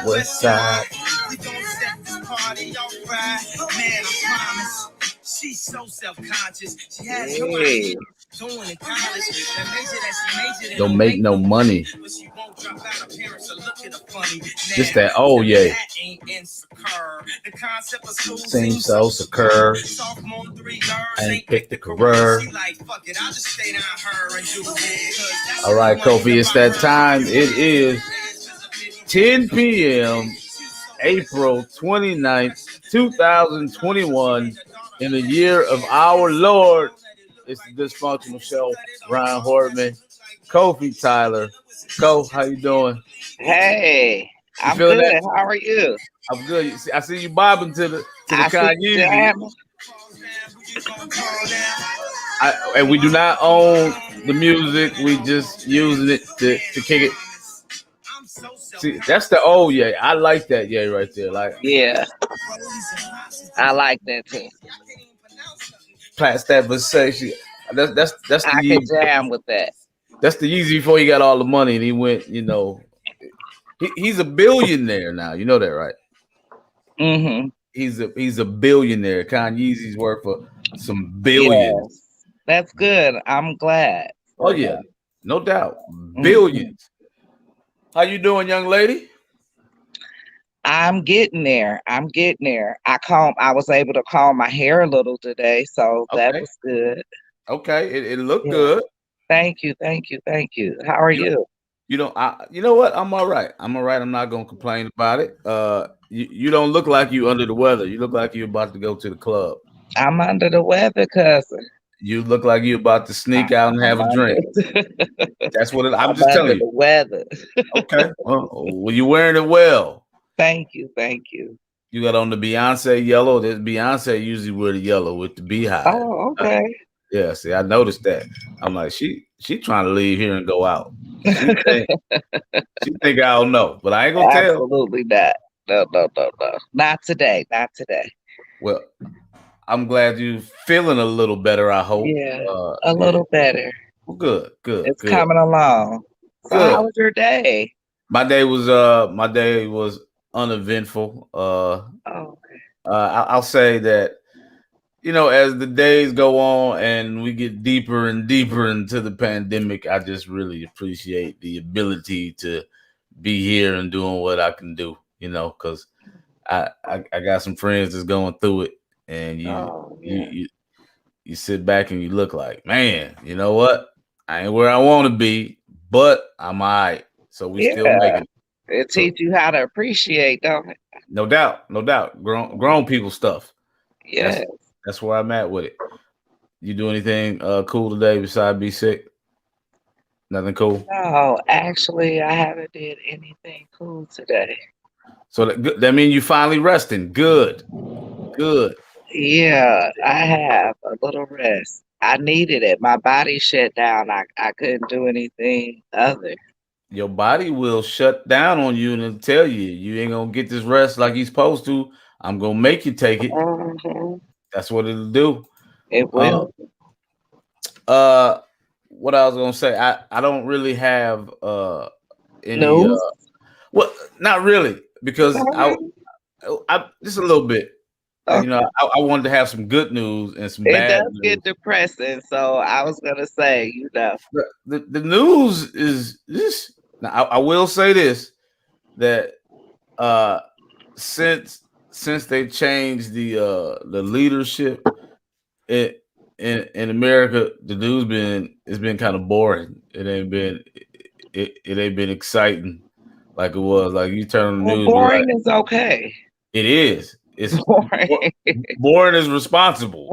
West Side. We gon' set this party all right. Man, I promise. She's so self-conscious. She has no idea. Doing in college, that major that she majored in Don't make no money. but she won't drop out. Her parents are looking at her funny. Just that, oh yeah. That ain't insecure. The concept of school Seems so secure. Sophomore 3 years I ain't ain't picked picked the the career. career. She like, fuck it, I'll just stay down her and do it. All right, Kofi, it's that time. It is 10 p.m. April 29th, 2021, in the year of our Lord. It's the Dysfunctional Show. Ryan Hortman, Kofi Tyler. Ko, how you doing? Hey, I'm feeling good. that? How are you? I'm good. I see you bobbing to the Kanye. And we do not own the music. We just using it to kick it. See, that's the old yay. I like that yay right there. Like, Yeah, I like that too. past that Versace. That's the I could jam with that. That's the Yeezy before he got all the money and he went. You know, he's a billionaire now. You know that, right? Mm-hmm. He's a billionaire. Kanye's worth for some billions. Yes. That's good. I'm glad. Oh yeah, no doubt, billions. How you doing, young lady? I'm getting there. I was able to comb my hair a little today, so that was good. Okay, it looked good. Thank you. How are you? You know what? I'm all right. I'm not gonna complain about it. You don't look like you under the weather. You look like you're about to go to the club. I'm under the weather, cousin. You look like you're about to sneak out and have a drink. That's what I'm just telling you. The weather. Okay. Well, you're wearing it well. Thank you. You got on the Beyonce yellow. This Beyonce usually wear the yellow with the beehive. Oh, okay. Yeah, see, I noticed that. I'm like, she trying to leave here and go out. She think I don't know, but I ain't gonna tell. Absolutely not. No. Not today. Well, I'm glad you're feeling a little better, I hope. Yeah, a little better. Well, good. It's coming along. So how was your day? My day was uneventful. Okay. I'll say that, you know, as the days go on and we get deeper and deeper into the pandemic, I just really appreciate the ability to be here and doing what I can do, you know, because I got some friends that's going through it, and you sit back and you look like, man, you know what? I ain't where I want to be, but I'm all right. So we still making it. It teach you how to appreciate, don't it? No doubt. Grown people stuff. Yeah. That's where I'm at with it. You do anything cool today besides be sick? Nothing cool? No, actually, I haven't did anything cool today. So that means you finally resting. Good. Yeah, I have a little rest. I needed it. My body shut down. I couldn't do anything other. Your body will shut down on you and it'll tell you ain't gonna get this rest like you're supposed to. I'm gonna make you take it. Mm-hmm. That's what it'll do. It will. What I was gonna say, I don't really have any. News? Well, not really, because I just a little bit. Okay. You know, I wanted to have some good news and some bad news. It does get depressing, so I was gonna say, you know, the news is this. Now, I will say this, that since they changed the leadership in America, the news it's been kind of boring. It ain't been exciting like it was. Like you turn on the news. Boring is okay. It is. It's boring. Boring is responsible.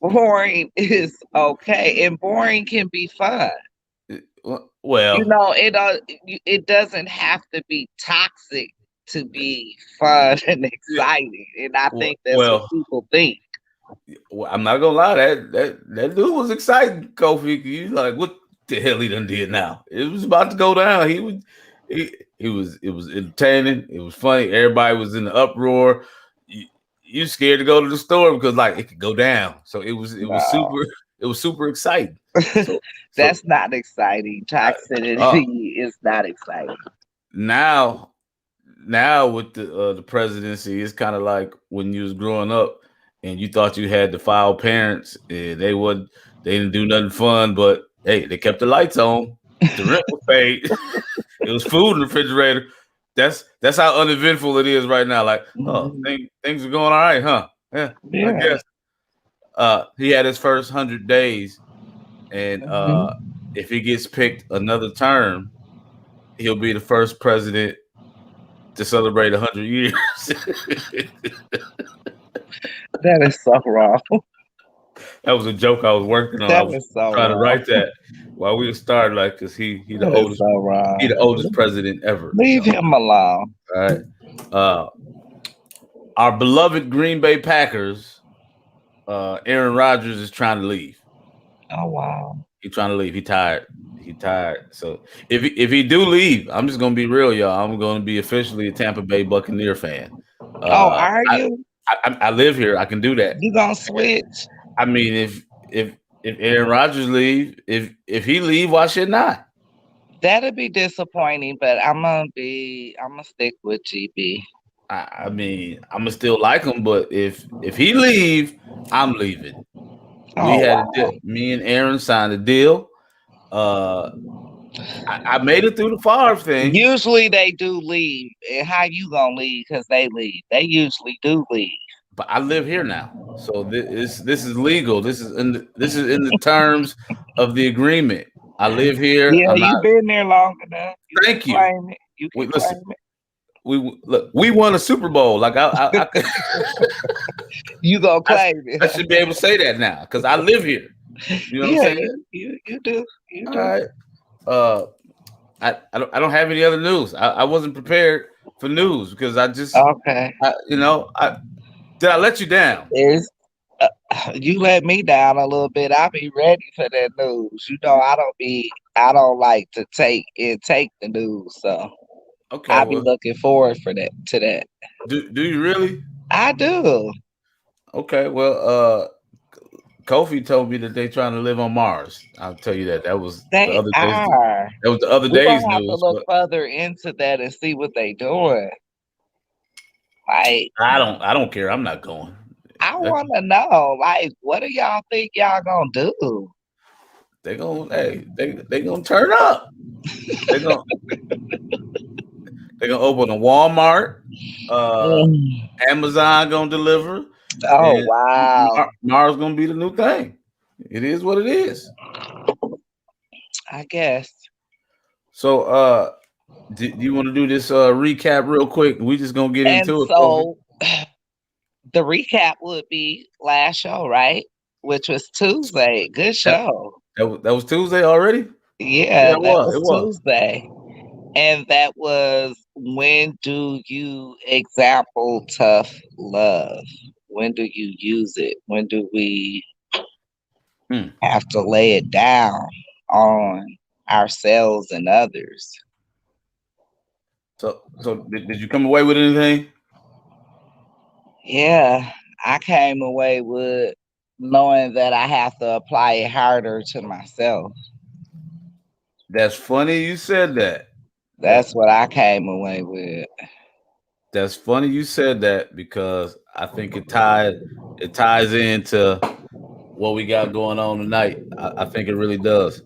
Boring is okay, and boring can be fun. Well, you know, it doesn't have to be toxic to be fun and exciting, and I think that's what people think. Well, I'm not gonna lie, that dude was exciting, Kofi. You like, what the hell he done did now? It was about to go down. It was entertaining. It was funny. Everybody was in the uproar. You scared to go to the store because like it could go down. So it was super exciting. That's not exciting. Toxicity is not exciting. now with the presidency, it's kind of like when you was growing up and you thought you had the foul parents and they didn't do nothing fun, but hey, they kept the lights on, the rent was paid, it was food in the refrigerator. That's how uneventful it is right now. Like, oh, things are going all right, huh? Yeah, I guess. He had his first 100 days, and if he gets picked another term, he'll be the first president to celebrate 100 years. That is so wrong. That was a joke I was working on. I was trying to write that while we started, like, because he the oldest he the oldest president ever. Leave him alone. All right. Our beloved Green Bay Packers, Aaron Rodgers is trying to leave. Oh wow. He's trying to leave. He tired. So if he do leave, I'm just gonna be real, y'all. I'm gonna be officially a Tampa Bay Buccaneer fan. Are you? I live here. I can do that. You gonna switch? I mean, if Aaron Rodgers leave, if he leave, why shouldn't I? That'd be disappointing, but I'm gonna stick with GB. I mean, I'm gonna still like him, but if he leave, I'm leaving. Me and Aaron signed a deal. I made it through the Favre thing. Usually they do leave. And how you gonna leave? Because they leave. They usually do leave. But I live here now, so this is legal. This is in the terms of the agreement. I live here. Yeah, you've been there long enough. Thank you. Claim it. You can listen. Claim it. We won a Super Bowl. Like I you gonna claim it? I should be able to say that now because I live here. You know what I'm saying? You do. You do. All right. I don't have any other news. I wasn't prepared for news because I just okay. Did I let you down? You let me down a little bit. I'll be ready for that news. You know, I don't like to take the news, so okay. I'll be looking forward to that. Do you really? I do. Okay, well, Kofi told me that they're trying to live on Mars. I'll tell you that. That was the other day. That was the other day's news. We're gonna have to look further into that and see what they're doing. Like, I don't care. I'm not going. I want to know, like, what do y'all think y'all gonna do? They gonna turn up. They're gonna open a Walmart. Amazon gonna deliver. Oh wow! Mars gonna be the new thing. It is what it is. I guess. So, do you want to do this recap real quick? We just gonna get into it. So, the recap would be last show, right? Which was Tuesday. Good show. That was Tuesday already? Yeah, it was Tuesday. And that was when do you example tough love? When do you use it? When do we have to lay it down on ourselves and others? So did you come away with anything? Yeah, I came away with knowing that I have to apply it harder to myself. That's funny you said that. That's what I came away with. That's funny you said that because I think it ties into what we got going on tonight. I think it really does.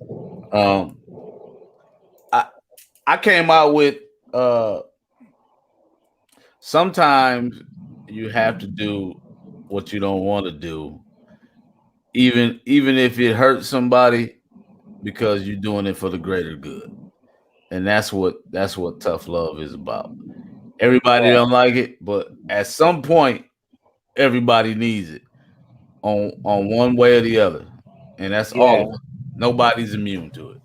I came out with sometimes you have to do what you don't want to do, even if it hurts somebody, because you're doing it for the greater good. And that's what tough love is about. Everybody don't like it, but at some point, everybody needs it on one way or the other, and that's all of it. Nobody's immune to it.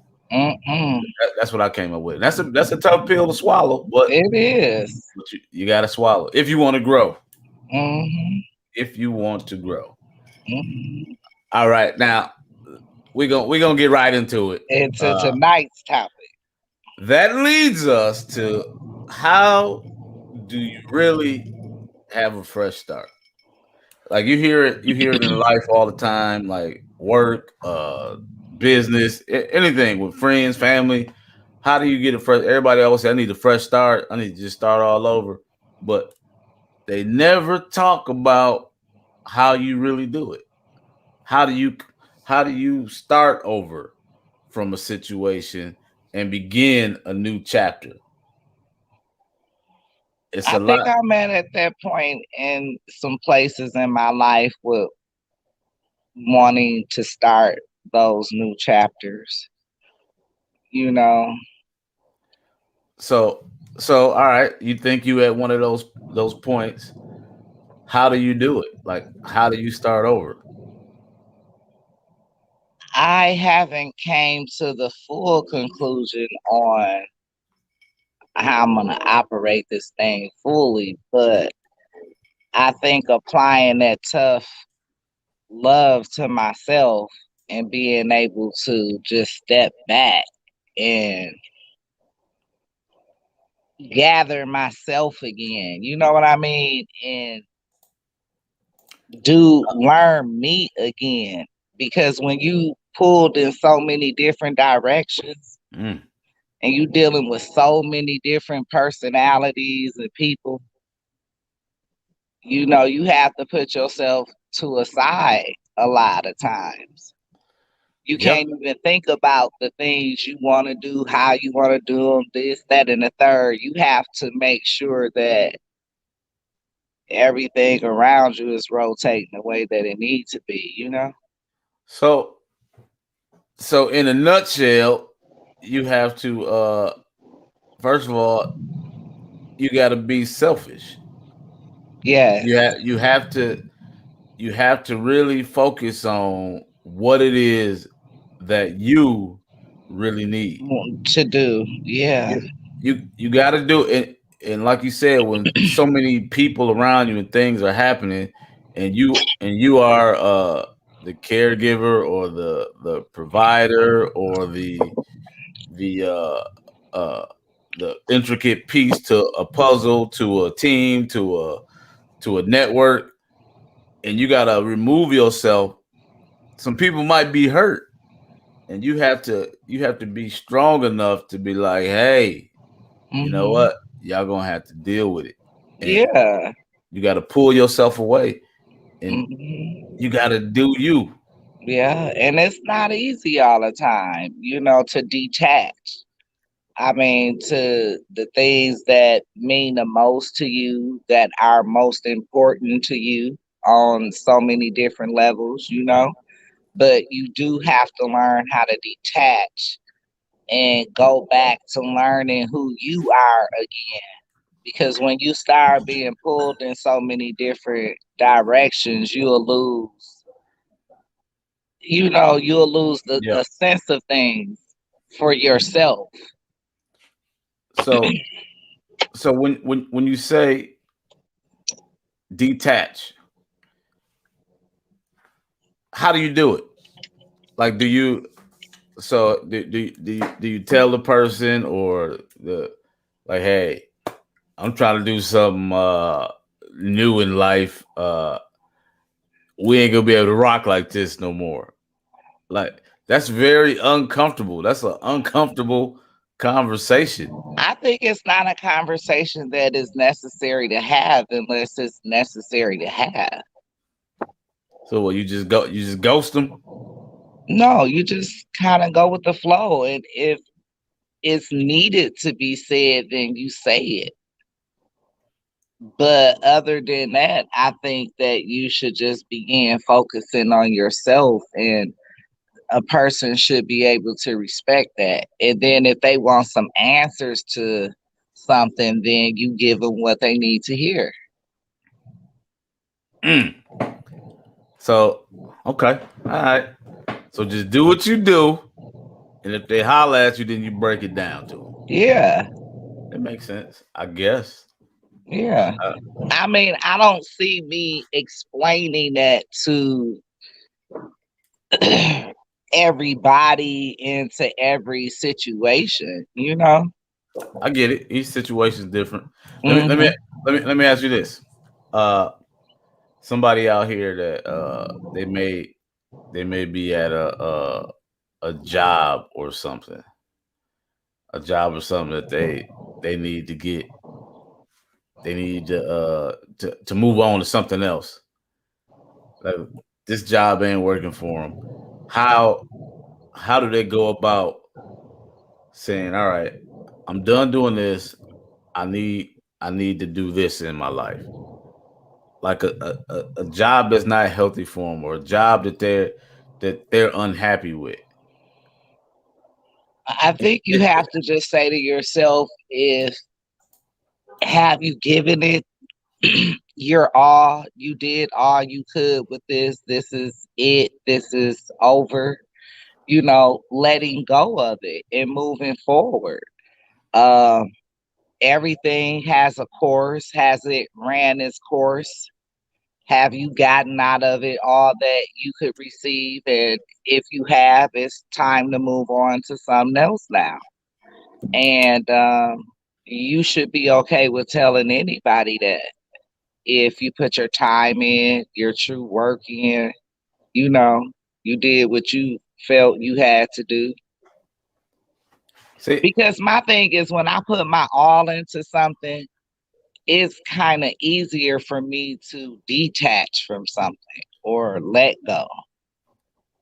That's what I came up with. That's a tough pill to swallow, but it is. But you got to swallow if you want to grow. If you want to grow. All right, now we're gonna get right into it. Into tonight's topic. That leads us to how do you really have a fresh start? Like you hear it in life all the time, like work, business, anything with friends, family. how do you get a fresh? Everybody always say, "I need a fresh start. I need to just start all over," but they never talk about how you really do it. How do you start over from a situation and begin a new chapter? It's I a think lot. I'm at that point in some places in my life with wanting to start those new chapters. You know, So all right, you think you at one of those points. How do you do it? Like, how do you start over? I haven't came to the full conclusion on how I'm gonna operate this thing fully, but I think applying that tough love to myself and being able to just step back and gather myself again, you know what I mean? And learn me again. Because when you pulled in so many different directions Mm. and you dealing with so many different personalities and people, you have to put yourself to a side a lot of times. You Yeah. can't even think about the things you want to do, how you want to do them, this, that, and the third. You have to make sure that everything around you is rotating the way that it needs to be. So in a nutshell, you have to first of all, you got to be selfish. Yes. You have to really focus on what it is that you really need. To do. Yeah. You got to do it, and like you said, when so many people around you and things are happening, and you are the caregiver or the provider or the uh the intricate piece to a puzzle, to a team, to a network, and you got to remove yourself. Some people might be hurt, and you have to be strong enough to be like, hey, you know Hmm. what, y'all gonna have to deal with it, and Yeah. you got to pull yourself away, and Hmm. you got to do you. Yeah. And it's not easy all the time, to detach. I mean, to the things that mean the most to you, that are most important to you on so many different levels. But you do have to learn how to detach and go back to learning who you are again. Because when you start being pulled in so many different directions, you'll lose Yeah. the sense of things for yourself. So when you say detach, how do you do it? Like, do you tell the person, or the like, hey, I'm trying to do something new in life. We ain't gonna be able to rock like this no more. Like, that's very uncomfortable. That's an uncomfortable conversation. I think it's not a conversation that is necessary to have unless it's necessary to have. So what, you just ghost them? No, you just kind of go with the flow. And if it's needed to be said, then you say it. But other than that, I think that you should just begin focusing on yourself, and a person should be able to respect that. And then if they want some answers to something, then you give them what they need to hear. Mm. So, okay, all right. So just do what you do, and if they holler at you, then you break it down to them. Yeah. That makes sense, I guess. Yeah. I mean, I don't see me explaining that to everybody into every situation. I get it. Each situation is different. Let me let me Hmm. let me ask you this. Uh, Somebody out here that they may be at a job or something, a job or something that they need to get. They need to move on to something else. Like this job ain't working for them. How how do they go about saying, "All right, I'm done doing this. I need to do this in my life." Like a job that's not healthy for them, or a job that they're unhappy with. I think you have to just say to yourself, if have you given it your all, you did all you could with this is it, this is over, letting go of it and moving forward. Um, Everything has a course. Has it ran its course? Have you gotten out of it all that you could receive? And if you have, it's time to move on to something else now. And you should be okay with telling anybody that if you put your time in, your true work in, you know, you did what you felt you had to do. See, Because my thing is, when I put my all into something, it's kind of easier for me to detach from something or let go.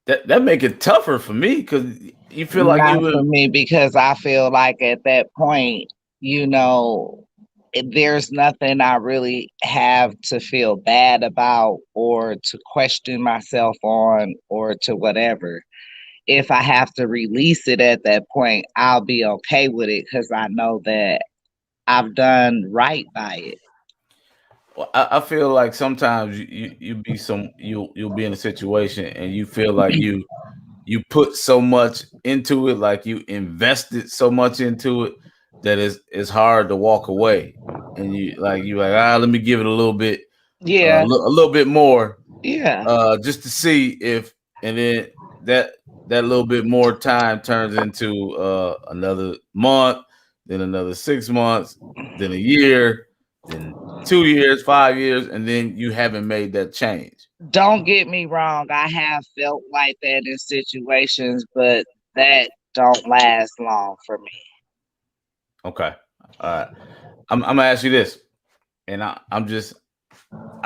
that make it tougher for me because you feel like Not you for would. me, because I feel like at that point, there's nothing I really have to feel bad about or to question myself on or to whatever. If I have to release it at that point, I'll be okay with it because I know that I've done right by it. Well, I feel like sometimes you be you'll be in a situation and you feel like you put so much into it, like you invested so much into it that it's hard to walk away. And you like, let me give it a little bit, Yeah, a little bit more, yeah. just to see if, and then that that little bit more time turns into another month, then another 6 months, then a year, then 2 years, 5 years, and then you haven't made that change. Don't get me wrong, I have felt like that in situations, but that don't last long for me. Okay, all right. I'm gonna ask you this, and I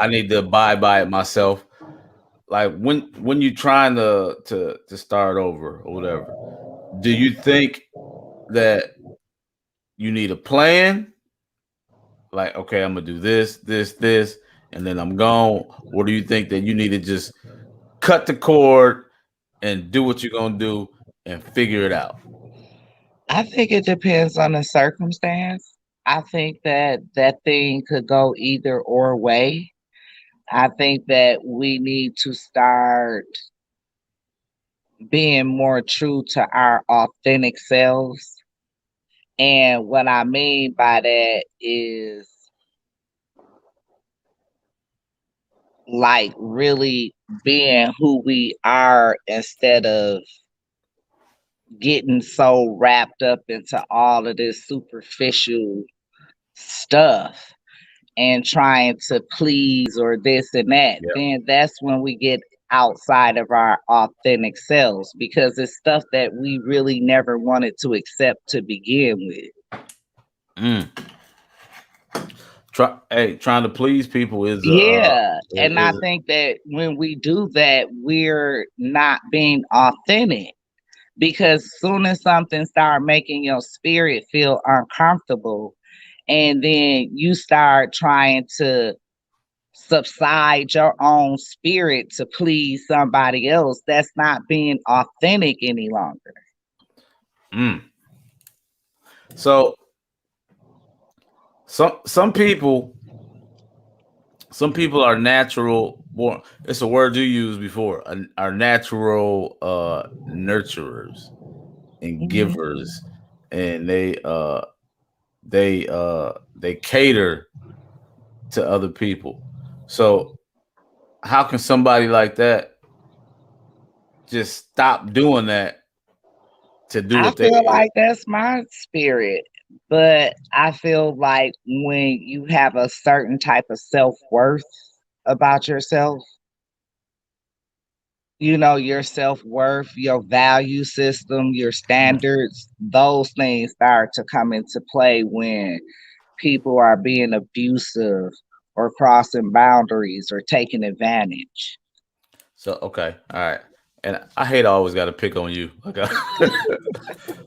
need to abide by it myself. Like when you're trying to start over or whatever, do you think that you need a plan? Like, okay, I'm gonna do this, and then I'm gone. Or do you think that you need to just cut the cord and do what you're gonna do and figure it out? I think it depends on the circumstance. I think that that thing could go either or way. I think that we need to start being more true to our authentic selves. And what I mean by that is like really being who we are instead of getting so wrapped up into all of this superficial stuff and trying to please or this and that. Yeah. Then that's when we get outside of our authentic selves, because it's stuff that we really never wanted to accept to begin with. Mm. Trying to please people Yeah, and I is think that when we do that, we're not being authentic, because soon as something start making your spirit feel uncomfortable, and then you start trying to subside your own spirit to please somebody else, that's not being authentic any longer. mm. So some people are natural born. It's a word you used before. Are natural nurturers and Mhm. givers, and they cater to other people. So how can somebody like that just stop doing that to do I what they? feel like that's my spirit, but I feel like when you have a certain type of self worth about yourself, your self-worth, your value system, your standards, those things start to come into play when people are being abusive or crossing boundaries or taking advantage. So okay, all right. And I hate I always got to pick on you. Okay.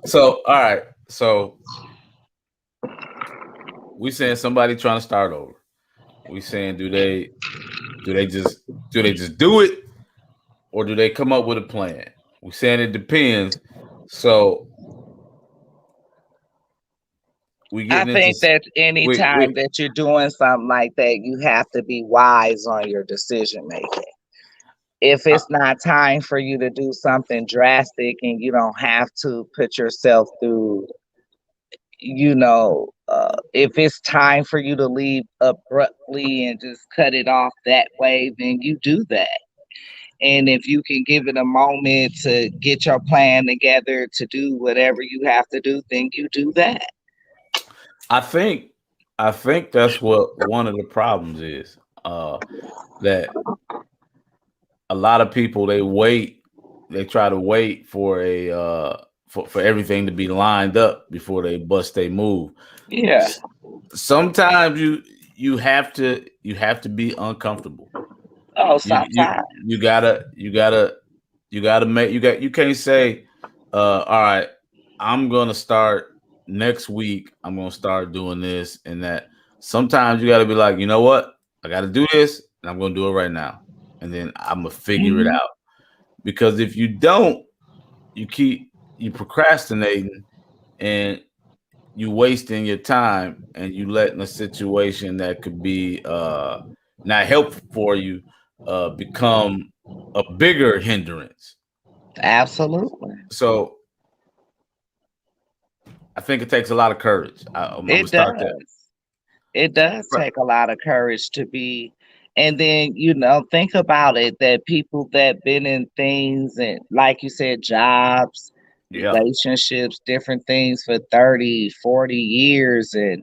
So all right. So we saying somebody trying to start over. We saying do they just do they just do it, or do they come up with a plan? We saying it depends. So we I getting into think that any time we that you're doing something like that, you have to be wise on your decision making. If uh, it's not time for you to do something drastic and you don't have to put yourself through, if it's time for you to leave abruptly and just cut it off that way, then you do that. And if you can give it a moment to get your plan together to do whatever you have to do, then you do that. I think I think that's what one of the problems is. That a lot of people they try to wait for for everything to be lined up before they bust they move. Yeah. Sometimes you have to be uncomfortable. Oh, You sometimes. you gotta make you can't say all right, I'm gonna start next week, I'm gonna start doing this and that. Sometimes you gotta be like, you know what, I gotta do this and I'm gonna do it right now, and then I'm gonna figure it Mhm. out. Because if you don't, you procrastinating, and you wasting your time, and you letting a situation that could be not helpful for you become a bigger hindrance. Absolutely. So I think it takes a lot of courage. I'm gonna It start there. does. It does Right. take a lot of courage to be, and then, think about it, that people that been in things and, like you said, jobs, Yeah, relationships, different things for 30, 40 years, and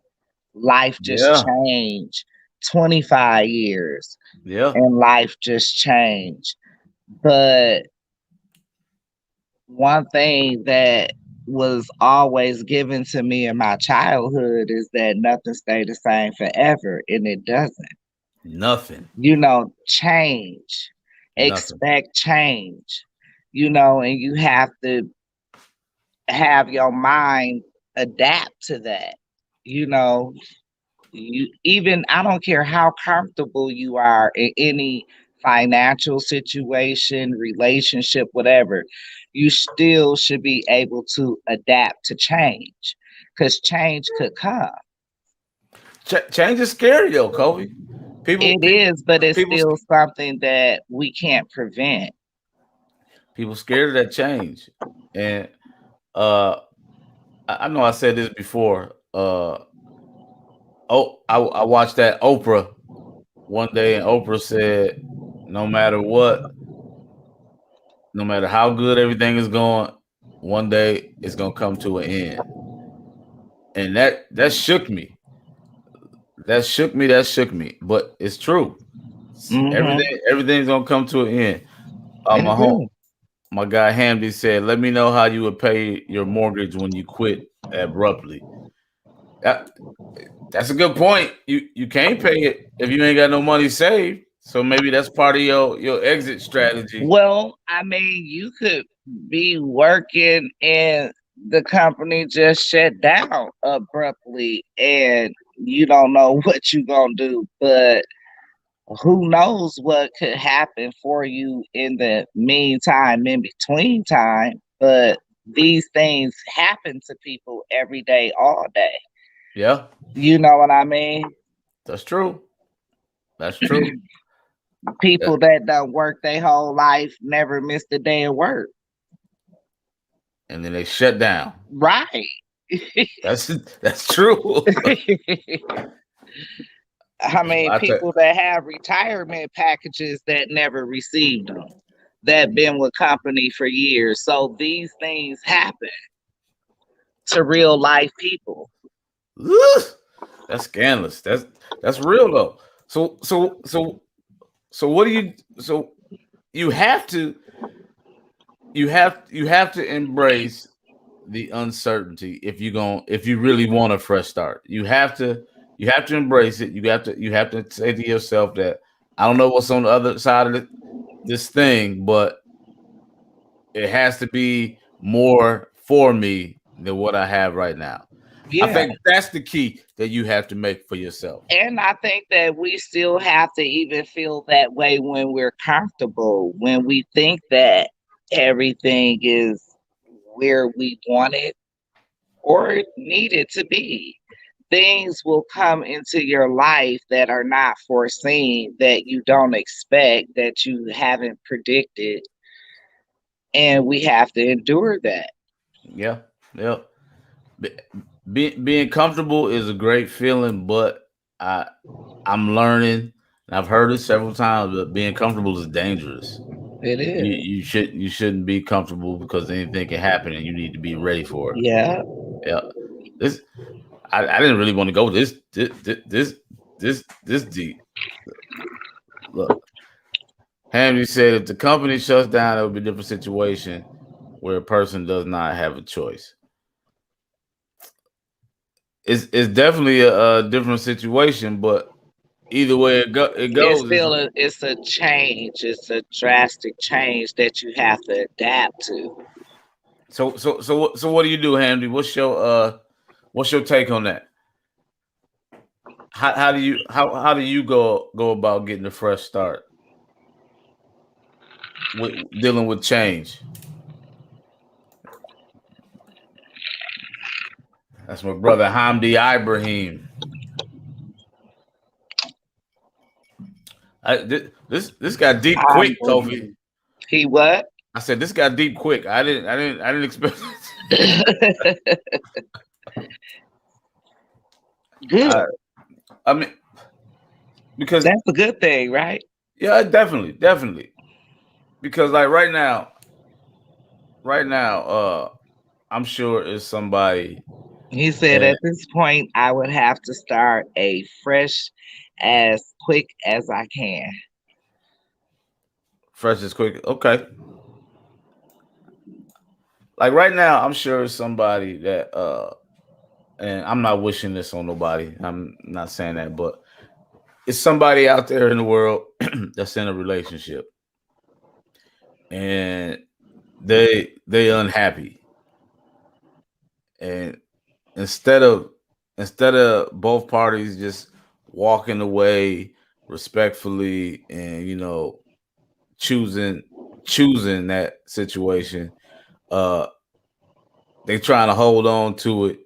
life just yeah, changed. 25 years yeah. and life just changed. But one thing that was always given to me in my childhood is that nothing stay the same forever, and it doesn't. Nothing, Change, nothing. expect change, and you have to have your mind adapt to that. You know, I don't care how comfortable you are in any financial situation, relationship, whatever, you still should be able to adapt to change, because change could come. Change is scary though, Kobe. People, It people, is, but it's people, still something that we can't prevent. people scared of that change, and uh, I know I said this before. Oh, I watched that Oprah one day, and Oprah said, "No matter what, no matter how good everything is going, one day it's gonna come to an end." And that shook me. That shook me. That shook me. But it's true. Hmm. Everything's gonna come to an end. It will. My guy Hamdi said, "Let me know how you would pay your mortgage when you quit abruptly." That, that's a good point. You can't pay it if you ain't got no money saved. So maybe that's part of your exit strategy. Well, I mean, you could be working and the company just shut down abruptly and you don't know what you're going to do. But who knows what could happen for you in the meantime, in between time. But these things happen to people every day, all day. Yeah, You know what I mean? that's true. That's true. Yeah. People that don't work their whole life never missed a day of work. And then they shut down. Right. That's true. I mean, I tell people that have retirement packages that never received them, that been with company for years. So these things happen to real life people. Ugh, that's scandalous. That's real though. So what do you so you have to you have to embrace the uncertainty if you really want a fresh start. You have to embrace it. You have to say to yourself that I don't know what's on the other side of this thing, but it has to be more for me than what I have right now. I Yeah. think that's the key that you have to make for yourself. And I think that we still have to even feel that way when we're comfortable, when we think that everything is where we want it or need it to be. Things will come into your life that are not foreseen, that you don't expect, that you haven't predicted, and we have to endure that. Yeah, yeah. Being comfortable is a great feeling, but I I'm learning, and I've heard it several times, but being comfortable is dangerous. It You is. you should you shouldn't be comfortable because anything can happen, and you need to be ready for it. Yeah. Yeah, this I didn't really want to go this deep. Look, Henry said if the company shuts down, it would be a different situation where a person does not have a choice. It's definitely a different situation, but either way it It's goes. still it's a change. It's a drastic change that you have to adapt to. So what do you do, Henry? What's your take on that? How do you go about getting a fresh start with dealing with change? That's my brother Hamdi Ibrahim. This got deep quick, Kofi. He what? I said this got deep quick. I didn't expect Good. I, I mean because That's a good thing, right? yeah, definitely. Because like right now, I'm sure it's somebody He said that at this point I would have to start a fresh as quick as I can. fresh is quick. Okay. Like right now, I'm sure it's somebody that and I'm not wishing this on nobody. I'm not saying that, but it's somebody out there in the world that's in a relationship and they unhappy. And instead of instead of both parties just walking away respectfully and choosing choosing that situation, uh they trying to hold on to it,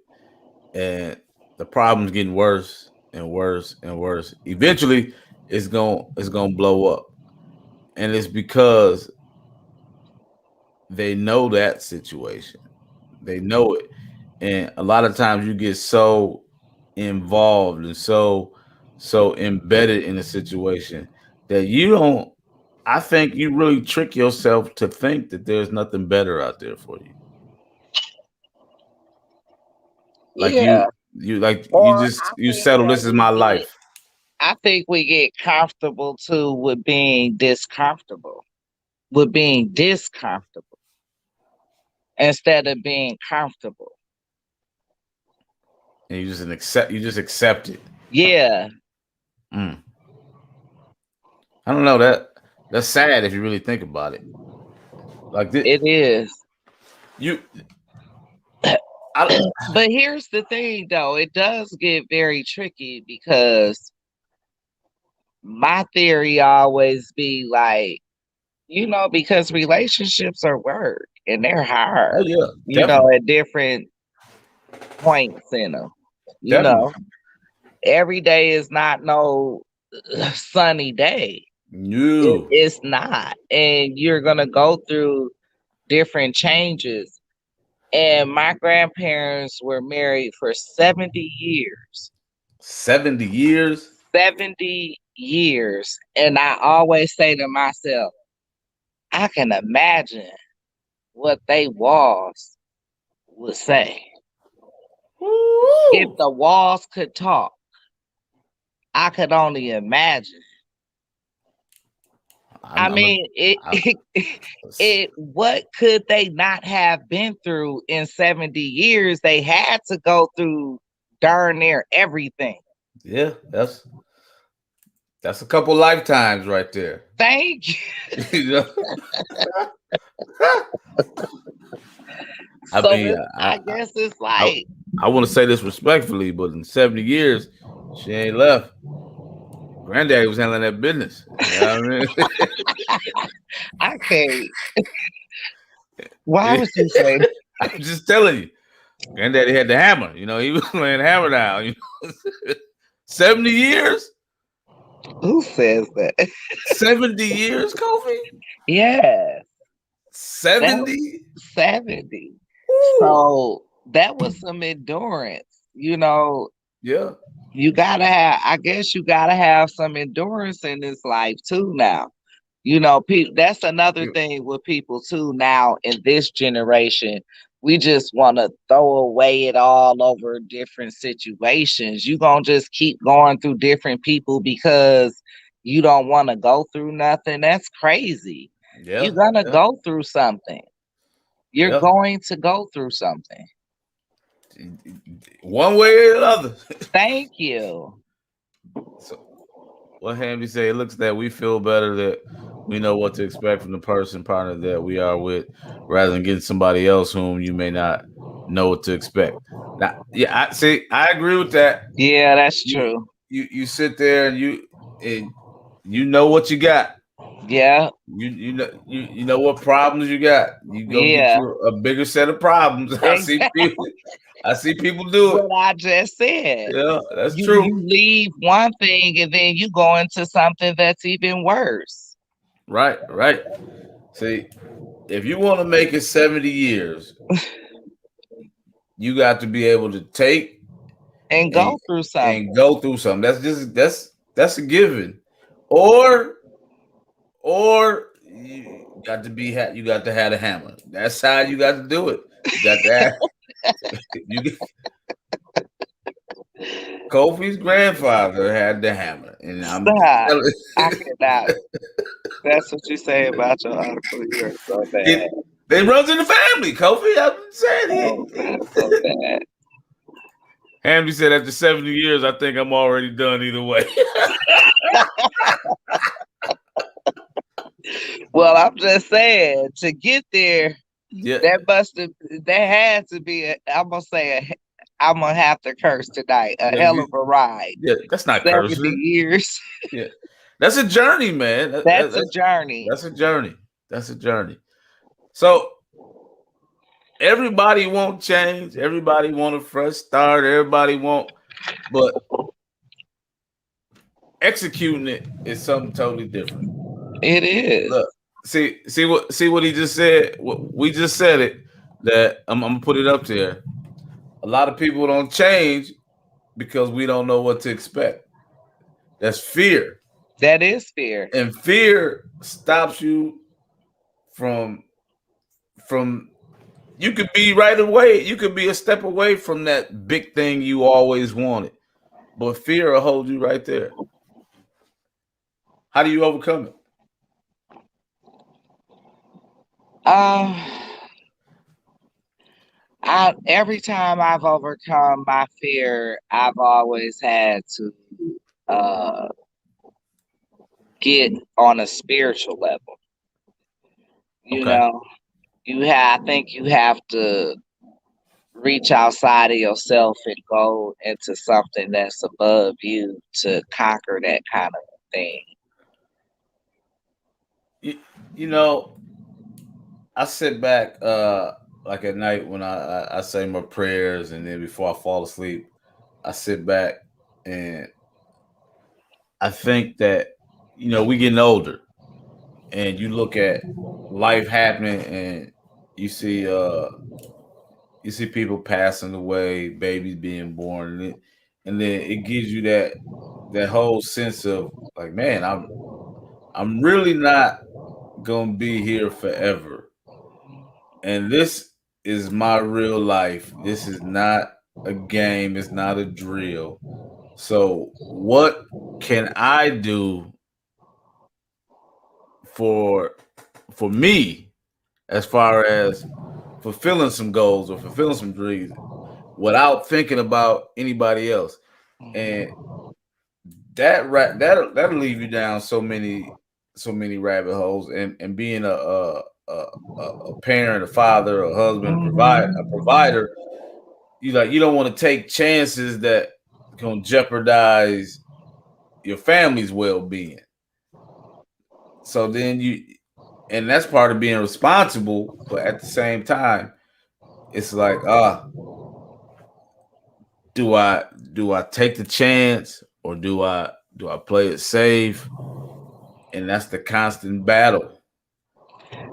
and the problem's getting worse and worse and worse. Eventually it's gonna blow up, and it's because they know that situation. They know it, and a lot of times you get so involved and so embedded in a situation that you don't. I think you really trick yourself to think that there's nothing better out there for you. Like Yeah. you Or just you settle. This is my life. I think we get comfortable too with being discomfortable, with being discomfortable instead of being comfortable. And you just accept it. Yeah, Mm. I don't know that's sad if you really think about it. Like this, it is. you, I, But here's the thing though, it does get very tricky because my theory always be like, because relationships are work and they're oh hard, yeah, definitely, at different points in them. You definitely. know, every day is not no sunny day. You, It's not. And you're going to go through different changes. And my grandparents were married for 70 years. 70 years. 70 years. And I always say to myself, I can imagine what they walls would say. If Woo! the walls could talk, I could only imagine what could they not have been through in 70 years? They had to go through darn near everything. Yeah, that's a couple lifetimes right there. Thank you. You know? I guess it's like I want to say this respectfully, but in 70 years, she ain't left. Granddaddy was handling that business. You know what I mean? I can't. Why would you say that? I'm just telling you. Granddaddy had the hammer. You know, he was laying the hammer down. You know? 70 years? Who says that? 70 years, Kofi? Yes. 70? 70. So that was some endurance, you know. Yeah. You gotta have some endurance in this life too now. You know, that's another thing with people too now in this generation. We just want to throw away it all over different situations. You gonna just keep going through different people because you don't want to go through nothing. That's crazy. Yeah, you're gonna go through something. You're going to go through something. One way or the other. Thank you. So, what Hamdi say? It looks that we feel better that we know what to expect from the partner that we are with, rather than getting somebody else whom you may not know what to expect. Now, yeah, I agree with that. Yeah, that's true. You sit there and you know what you got. Yeah. You know what problems you got. You go get you a bigger set of problems. Exactly. I see people do it. What I just said. Yeah, that's true. You leave one thing and then you go into something that's even worse. Right. See, if you want to make it 70 years, you got to be able to take and go through something. That's a given. Or you got to have a hammer. That's how you got to do it. You got to have Kofi's grandfather had the hammer, and I cannot. That's what you say about your uncle. You're so bad. They runs in the family, Kofi. I'm saying that's so bad. Hamdi said after 70 years, I think I'm already done either way. Well, I'm just saying, to get there, that had to be I'm gonna have to curse tonight. Hell of a ride. Yeah, that's not 70 cursing. years. Yeah. That's a journey, man. That's a journey. That's a journey. So everybody won't change. Everybody want a fresh start. Everybody won't, but executing it is something totally different. It is. Look, see what he just said. We just said it. That I'm gonna put it up there. A lot of people don't change because we don't know what to expect. That's fear. That is fear. And fear stops you from you could be right away. You could be a step away from that big thing you always wanted. But fear will hold you right there. How do you overcome it? Every time I've overcome my fear, I've always had to get on a spiritual level. You know, I think you have to reach outside of yourself and go into something that's above you to conquer that kind of thing. You know, I sit back like at night when I say my prayers, and then before I fall asleep, I sit back and I think that, you know, we getting older, and you look at life happening, and you see people passing away, babies being born, and then it gives you that whole sense of like, man, I'm really not gonna be here forever, and this is my real life. This is not a game. It's not a drill. So what can I do for me, as far as fulfilling some goals or fulfilling some dreams without thinking about anybody else. And that'll leave you down so many rabbit holes. And being a parent, a father, a husband, a provider, you don't want to take chances that can jeopardize your family's well-being. So then and that's part of being responsible, but at the same time, it's like, do I take the chance, or do I play it safe? And that's the constant battle.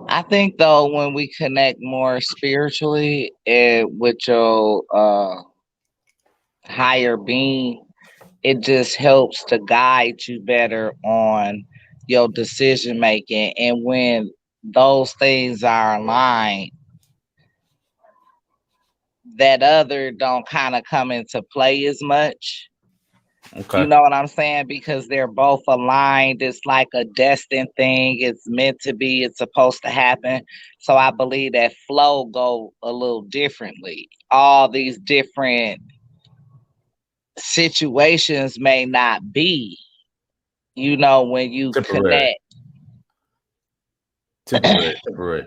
I think though, when we connect more spiritually with your higher being, it just helps to guide you better on your decision making. And when those things are aligned, that other don't kind of come into play as much. Okay. You know what I'm saying? Because they're both aligned. It's like a destined thing. It's meant to be. It's supposed to happen. So I believe that flow go a little differently. All these different situations may not be, when you Temporary. connect. Temporary.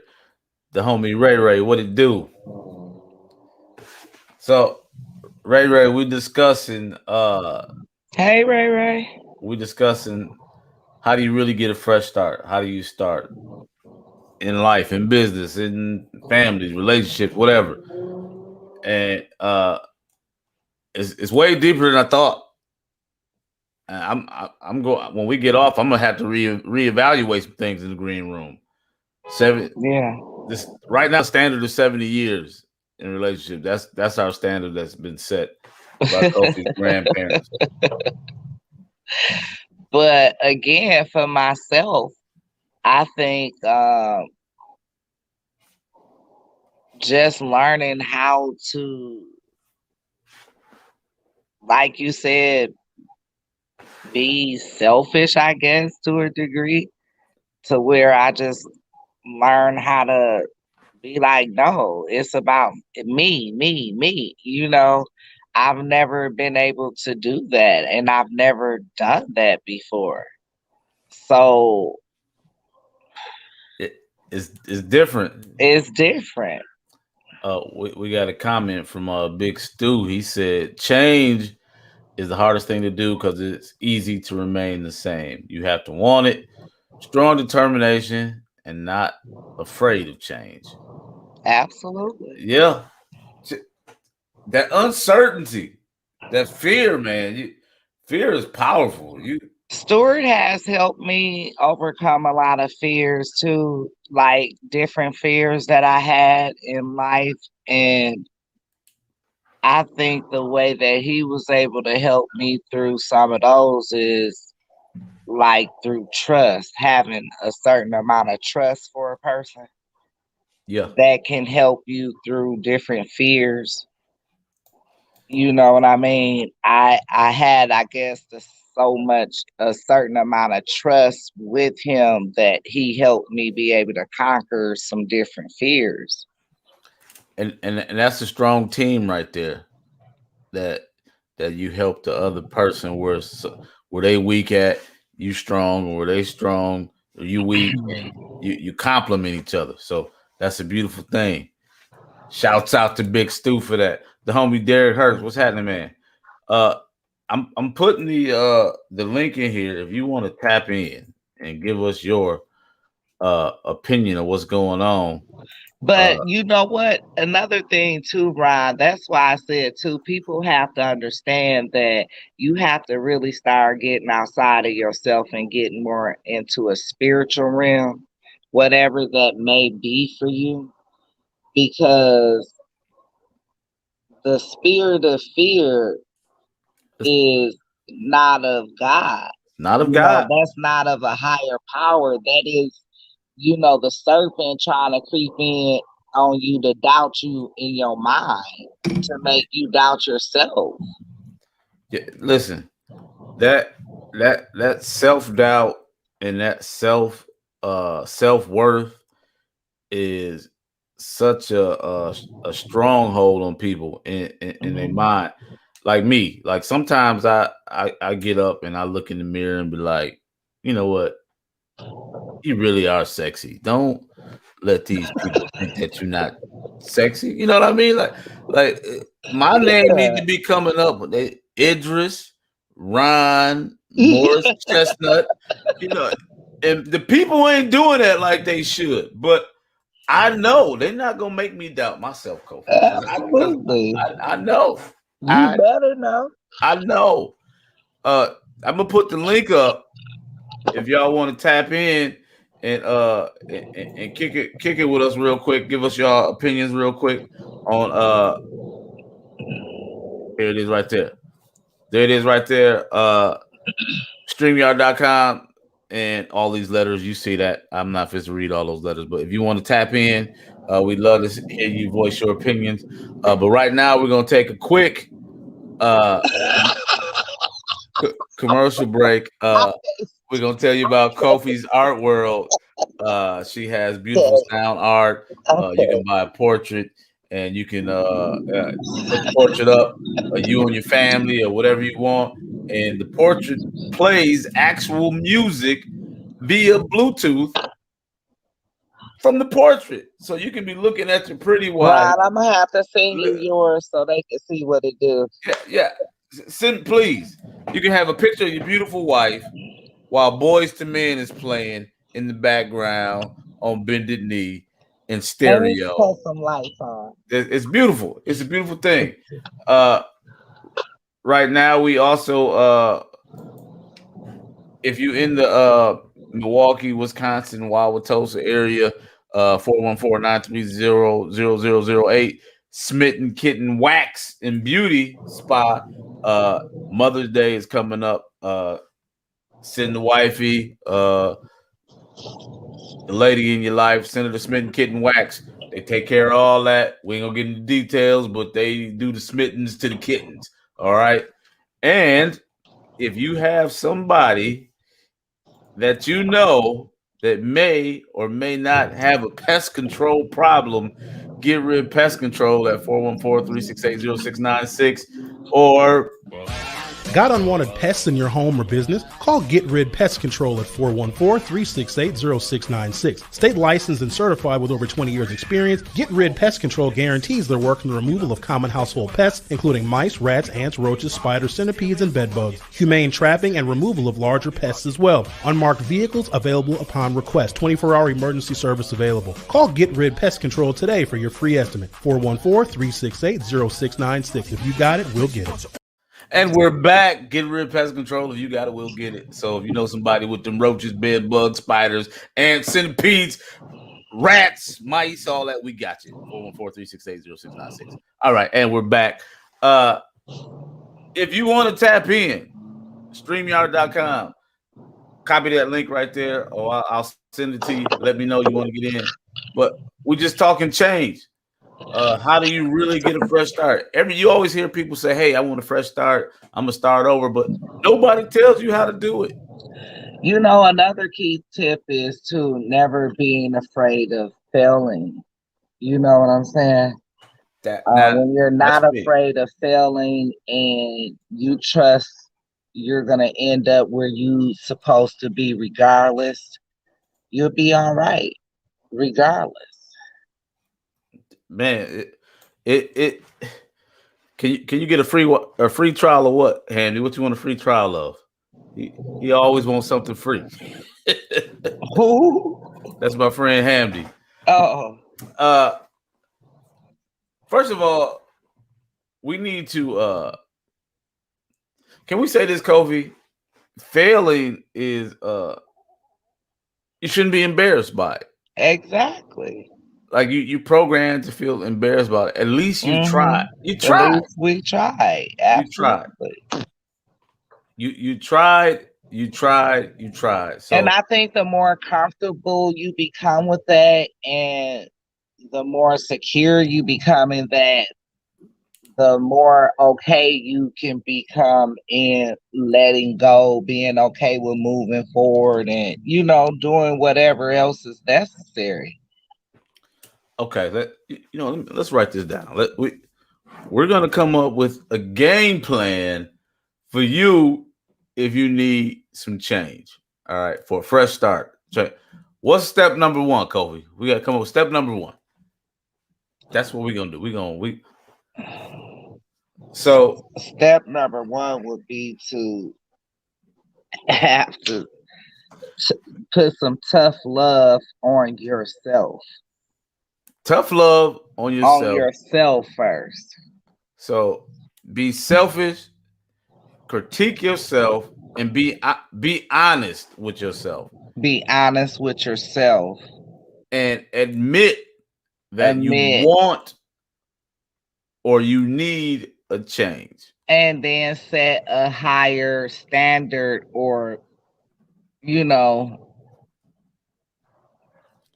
The homie Ray, what it do? So Ray, we discussing Hey Ray. we discussing how do you really get a fresh start? How do you start in life, in business, in families, relationships, whatever? And it's way deeper than I thought. I'm going when we get off. I'm gonna have to reevaluate some things in the green room. Yeah. This right now standard is 70 years in relationship. That's our standard that's been set by Kofi's grandparents. But again, for myself, I think just learning how to, like you said, be selfish, I guess, to a degree, to where I just learn how to be like, no, it's about me. I've never been able to do that, and I've never done that before. So it's different. it's different. We got a comment from Big Stu. He said, change is the hardest thing to do because it's easy to remain the same. You have to want it, strong determination, and not afraid of change. Absolutely. Yeah. That uncertainty, that fear, man. Fear is powerful. Stuart has helped me overcome a lot of fears too, like different fears that I had in life. And I think the way that he was able to help me through some of those is like through trust, having a certain amount of trust for a person. Yeah. That can help you through different fears. You know what I mean? I had, I guess, a certain amount of trust with him that he helped me be able to conquer some different fears. And that's a strong team right there. That you help the other person where they weak at, you strong, or where they strong, or you weak, and you complement each other. So that's a beautiful thing. Shouts out to Big Stu for that. The homie Derek Hurst, what's happening, man? I'm putting the link in here if you want to tap in and give us your opinion of what's going on. But you know what? Another thing too, Ron, that's why I said too, people have to understand that you have to really start getting outside of yourself and getting more into a spiritual realm, whatever that may be for you, because the spirit of fear is not of God. Not of God. That's not of a higher power. That is, the serpent trying to creep in on you to doubt you in your mind, to make you doubt yourself. Yeah, listen, that self doubt and that self self-worth is such a stronghold on people in their mind. Like me, like sometimes I get up and I look in the mirror and be like, you know what? You really are sexy. Don't let these people think that you're not sexy. You know what I mean? Like my name need to be coming up with Idris, Ron, Morris Chestnut. You know, and the people ain't doing that like they should. But I know they're not gonna make me doubt myself, Kofi. Absolutely. I know. You better know. I know. I'm gonna put the link up if y'all want to tap in and kick it with us real quick. Give us your opinions real quick on here it is right there. There it is right there. StreamYard.com and all these letters. You see that. I'm not fit to read all those letters, but if you want to tap in, we'd love to hear you voice your opinions. But right now we're gonna take a quick commercial break. We're gonna tell you about Kofi's art world. She has beautiful sound art. You can buy a portrait, and you can put the portrait up, you and your family, or whatever you want. And the portrait plays actual music via Bluetooth from the portrait, so you can be looking at your pretty wife. Right, I'm gonna have to send you yours so they can see what it do. Yeah. Send, please. You can have a picture of your beautiful wife while Boys to Men is playing in the background on bended knee in stereo. And put some lights on. It's beautiful. It's a beautiful thing. Right now, we also, if you in the Milwaukee, Wisconsin, Wauwatosa area, 414-930-0008, Smitten Kitten Wax and Beauty Spa. Mother's Day is coming up. Send the wifey, the lady in your life, Senator Smitten Kitten Wax. They take care of all that. We ain't gonna get into details, but they do the smittens to the kittens. All right. And if you have somebody that you know that may or may not have a pest control problem, Get Rid Pest Control at 414-368-0696 or got unwanted pests in your home or business? Call Get Rid Pest Control at 414-368-0696. State licensed and certified with over 20 years experience, Get Rid Pest Control guarantees their work in the removal of common household pests, including mice, rats, ants, roaches, spiders, centipedes, and bedbugs. Humane trapping and removal of larger pests as well. Unmarked vehicles available upon request. 24-hour emergency service available. Call Get Rid Pest Control today for your free estimate. 414-368-0696. If you got it, we'll get it. And we're back. Get Rid Pest Control. If you got it, we'll get it. So if you know somebody with them roaches, bed bugs, spiders, ants, centipedes, rats, mice, all that, we got you. 414-368-0696. All right, and we're back. If you want to tap in, StreamYard.com. Copy that link right there, or I'll send it to you. Let me know you want to get in. But we're just talking change. How do you really get a fresh start? You always hear people say, "Hey, I want a fresh start. I'm gonna start over," but nobody tells you how to do it. You know, another key tip is to never being afraid of failing. You know what I'm saying? When you're not afraid of failing and you trust you're gonna end up where you're supposed to be, regardless, you'll be all right, regardless. Man, it can you get a free trial of what, Handy? What you want a free trial of? He always wants something free. Who? That's my friend Hamdi. Oh. First of all, we need to can we say this, Kofi? Failing is you shouldn't be embarrassed by it. Exactly. Like you programmed to feel embarrassed about it. At least you tried. You tried. At least we tried. Absolutely. You tried. You tried. So, and I think the more comfortable you become with that, and the more secure you become in that, the more okay you can become in letting go, being okay with moving forward, and doing whatever else is necessary. Okay, let's write this down. We're gonna come up with a game plan for you if you need some change. All right, for a fresh start. What's step number one, Kobe? We gotta come up with step number one. That's what we're gonna do. So step number one would be to have to put some tough love on yourself. Tough love on yourself. On yourself first. So be selfish, critique yourself, and be honest with yourself. Be honest with yourself. And admit that you want or you need a change. And then set a higher standard or,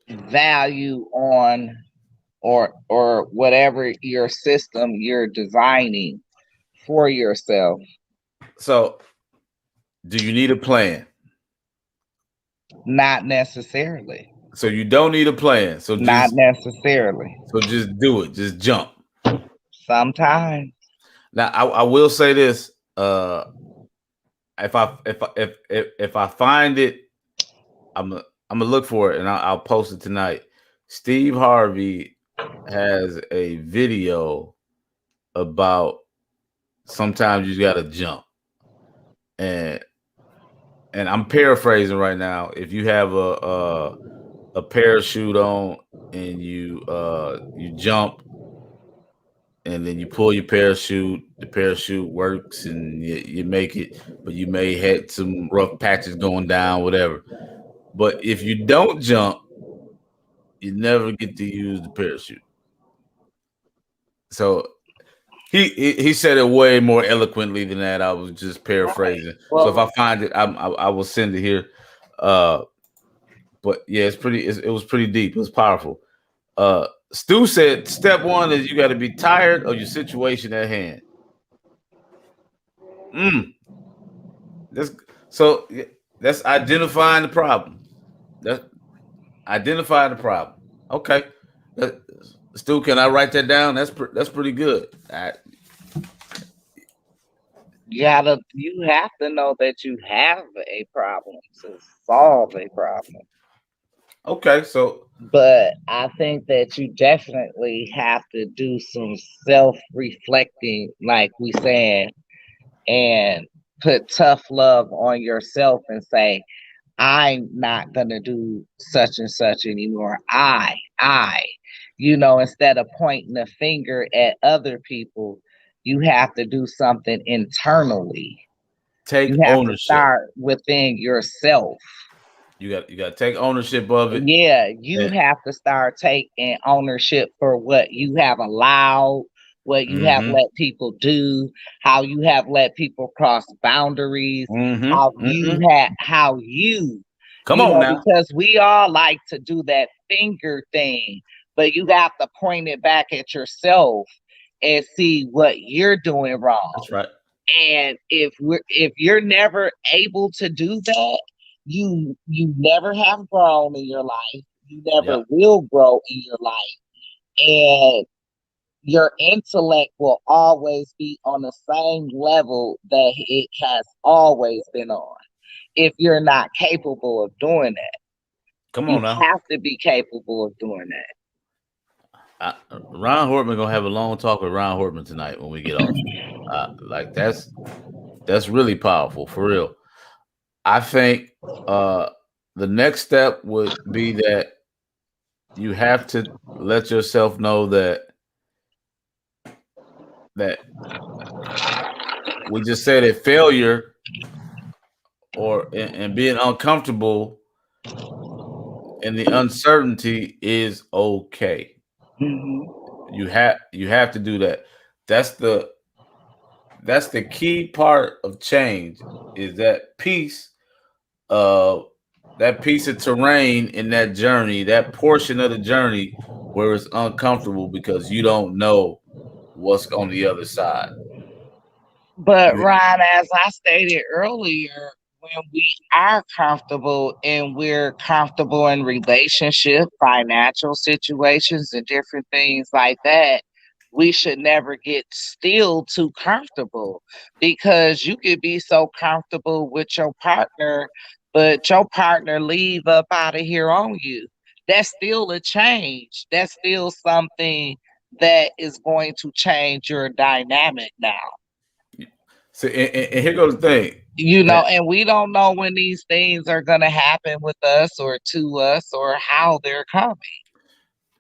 value on or whatever your system you're designing for yourself. So, do you need a plan? Not necessarily. So you don't need a plan. So not necessarily. So just do it. Just jump. Sometimes. Now I will say this. If I find it, I'm gonna look for it and I'll post it tonight. Steve Harvey has a video about sometimes you gotta jump, and I'm paraphrasing right now. If you have a parachute on and you jump and then you pull your parachute, the parachute works and you make it, but you may had some rough patches going down, whatever. But if you don't jump, you never get to use the parachute. So he said it way more eloquently than that. I was just paraphrasing. Well, so if I find it, I will send it here. But yeah, it was pretty deep. It was powerful. Stu said step one is you got to be tired of your situation at hand. That's identifying the problem. That's identifying the problem. Okay. Stu, can I write that down? That's pretty good. You have to know that you have a problem to solve a problem. Okay, but I think that you definitely have to do some self-reflecting, like we said, and put tough love on yourself and say, I'm not gonna do such and such anymore. Instead of pointing a finger at other people, you have to do something internally. Take you have ownership. To start within yourself. You got to take ownership of it. Yeah, you have to start taking ownership for what you have allowed, what you have let people do, how you have let people cross boundaries, how you come on now. Because we all like to do that finger thing, but you have to point it back at yourself and see what you're doing wrong. That's right. And if you're never able to do that, you never have grown in your life. You never will grow in your life. And your intellect will always be on the same level that it has always been on. If you're not capable of doing that. Come on now. You have to be capable of doing that. Ron Hortman gonna have a long talk with Ron Hortman tonight when we get off. That's really powerful, for real. I think the next step would be that you have to let yourself know that we just said that failure and being uncomfortable and the uncertainty is okay. You have to do that. That's the key part of change, is that piece of terrain in that journey, that portion of the journey where it's uncomfortable because you don't know what's on the other side. But Ryan, as I stated earlier, when we are comfortable and we're comfortable in relationship, financial situations, and different things like that, we should never get still too comfortable, because you could be so comfortable with your partner, but your partner leave up out of here on you. That's still a change. That's still something that is going to change your dynamic now. So, and here goes the thing. You know, and we don't know when these things are going to happen with us or to us or how they're coming.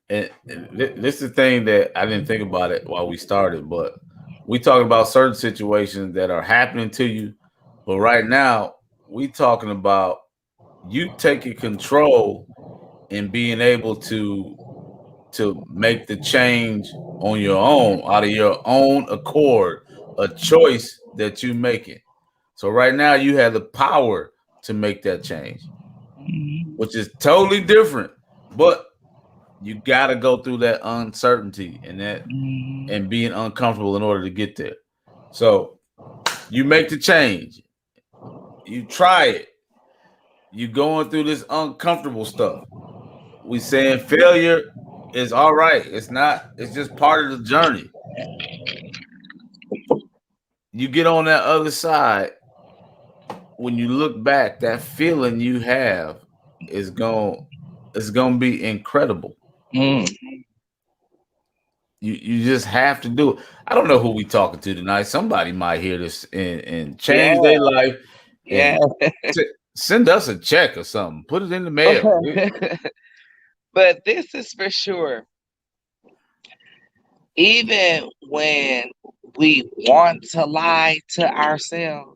And this is the thing that I didn't think about it while we started, but we talking about certain situations that are happening to you. But right now, we talking about you taking control and being able to make the change on your own, out of your own accord, a choice that you making. So right now you have the power to make that change, which is totally different. But you got to go through that uncertainty and that and being uncomfortable in order to get there. So you make the change, you try it, you going through this uncomfortable stuff. We saying failure is all right. It's not. It's just part of the journey. You get on that other side. When you look back, that feeling you have is gonna be incredible. Mm. You just have to do it. I don't know who we talking to tonight. Somebody might hear this and change their life. Yeah. Send us a check or something. Put it in the mail. But this is for sure. Even when we want to lie to ourselves,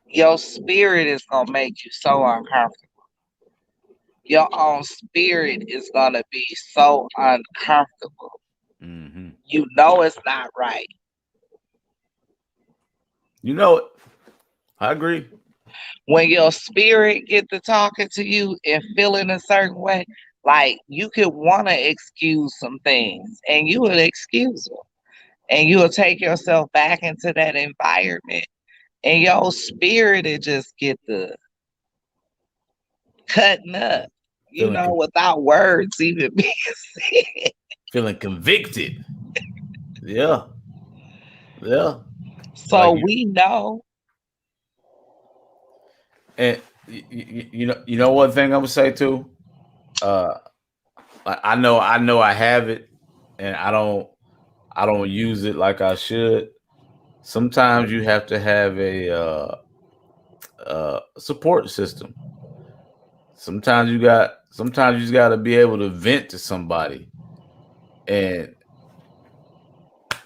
your spirit is going to make you so uncomfortable. Your own spirit is going to be so uncomfortable. Mm-hmm. You know it's not right. You know it. I agree. When your spirit get to talking to you and feeling a certain way, like you could want to excuse some things and you would excuse them. And you'll take yourself back into that environment. And your spirit will just get the cutting up, without words even being said. Feeling convicted. Yeah. Yeah. So we know. And you know one thing I'm gonna say too. I know I have it, and I don't use it like I should. Sometimes you have to have a support system. Sometimes you just got to be able to vent to somebody. And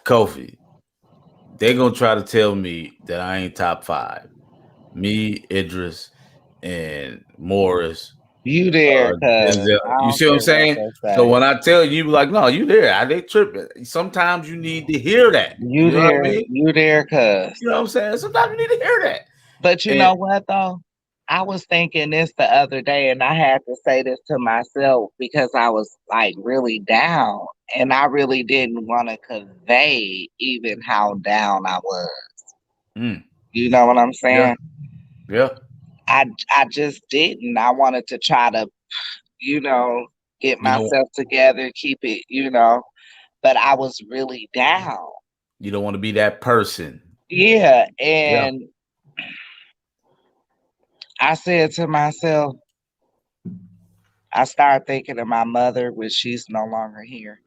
Kofi, they're gonna try to tell me that I ain't top 5. Me, Idris, and Morris. You there, you see what I'm saying? So when I tell you, like, no, you there, they tripping. Sometimes you need to hear that. You there, know what I mean? You there, cuz. You know what I'm saying? Sometimes you need to hear that. But you know what though? I was thinking this the other day, and I had to say this to myself because I was like really down, and I really didn't want to convey even how down I was. You know what I'm saying? Yeah. I just didn't. I wanted to try to, get myself together, keep it, but I was really down. You don't want to be that person. Yeah. And I said to myself, I started thinking of my mother when she's no longer here.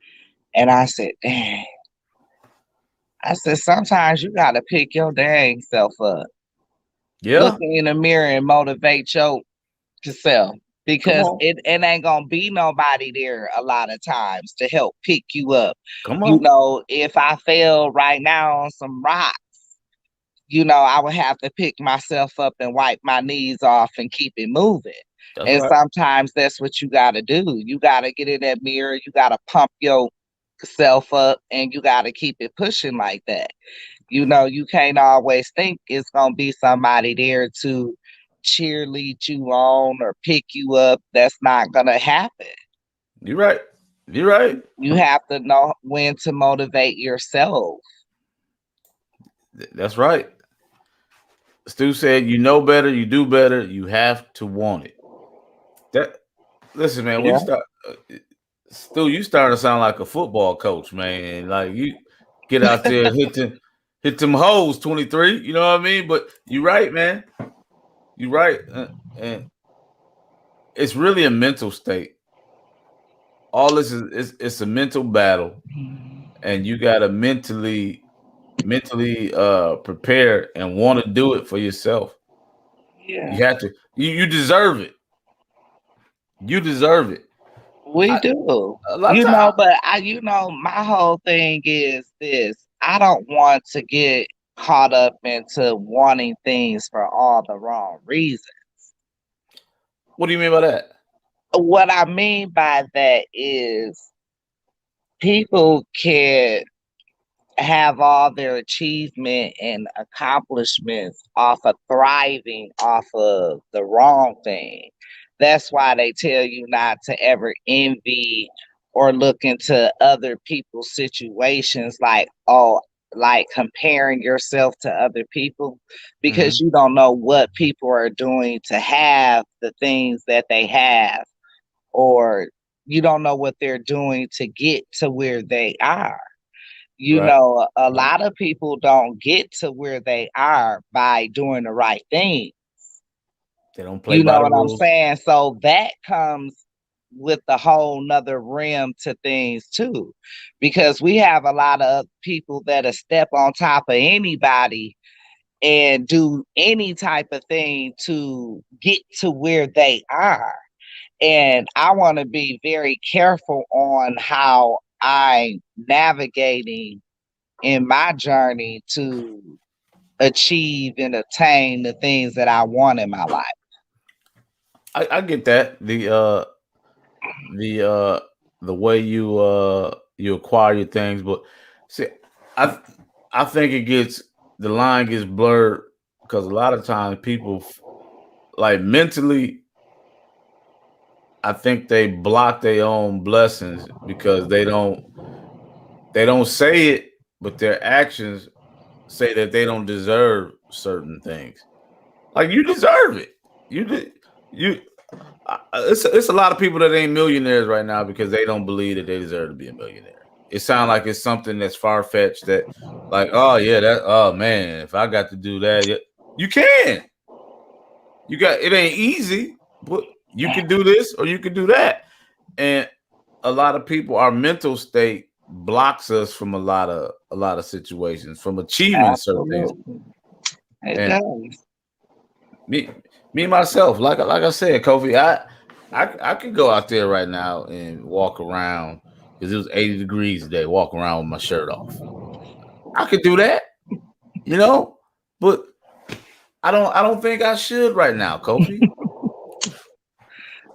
And I said, dang. I said, sometimes you got to pick your dang self up. Yeah. Look in the mirror and motivate yourself. Because it ain't going to be nobody there a lot of times to help pick you up. Come on. If I fell right now on some rocks, I would have to pick myself up and wipe my knees off and keep it moving. That's right. Sometimes that's what you got to do. You got to get in that mirror. You got to pump yourself up and you got to keep it pushing like that. You can't always think it's going to be somebody there to cheerlead you on or pick you up. That's not going to happen. You're right. You're right. You have to know when to motivate yourself. That's right. Stu said, "You know better, you do better. You have to want it." That listen, man. Yeah. We start. Stu, you starting to sound like a football coach, man. Like you get out there, hit them holes, 23. You know what I mean? But you're right, man. You're right, and it's really a mental state. All this is it's a mental battle, and you got to mentally prepare and want to do it for yourself. Yeah. You have to. You deserve it. You deserve it. We do. A lot of times, But my whole thing is this. I don't want to get caught up into wanting things for all the wrong reasons. what do you mean by that? What I mean by that is people can have all their achievement and accomplishments off of thriving off of the wrong thing. That's why they tell you not to ever envy or look into other people's situations like comparing yourself to other people, because you don't know what people are doing to have the things that they have, or you don't know what they're doing to get to where they are. Right. A lot of people don't get to where they are by doing the right thing. They don't play You by know the what I'm rules. saying? So that comes with the whole nother rim to things too, because we have a lot of people that step on top of anybody and do any type of thing to get to where they are. And I want to be very careful on how I'm navigating in my journey to achieve and attain the things that I want in my life. I get that. The way you acquire your things, but see, I I think the line gets blurred because a lot of times people like mentally, I think they block their own blessings because they don't say it, but their actions say that they don't deserve certain things. Like you deserve it. You. It's a lot of people that ain't millionaires right now because they don't believe that they deserve to be a millionaire. It sounds like it's something that's far fetched. That like, oh yeah, oh man, if I got to do that, yeah, you can. You got it ain't easy, but you can do this or you can do that. And a lot of people, our mental state blocks us from a lot of situations, from achieving certain things. Absolutely. It And does. me myself, like I said, Kofi, I could go out there right now and walk around because it was 80 degrees today. Walk around with my shirt off. I could do that, but I don't think I should right now, Kofi.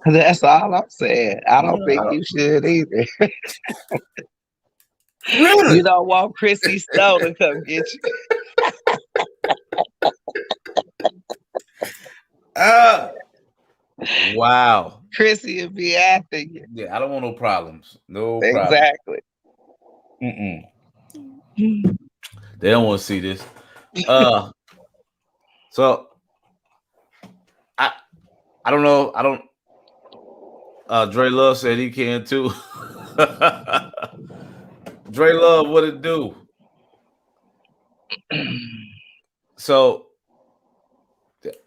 That's all I'm saying. I don't think you should either. Really? You don't want Chrissy Snow to come get you. Wow. Chrissy would be after you. Yeah, I don't want no problems. No problems. Exactly. They don't want to see this. So I don't know. I don't. Dre Love said he can too. Dre Love, what it do? So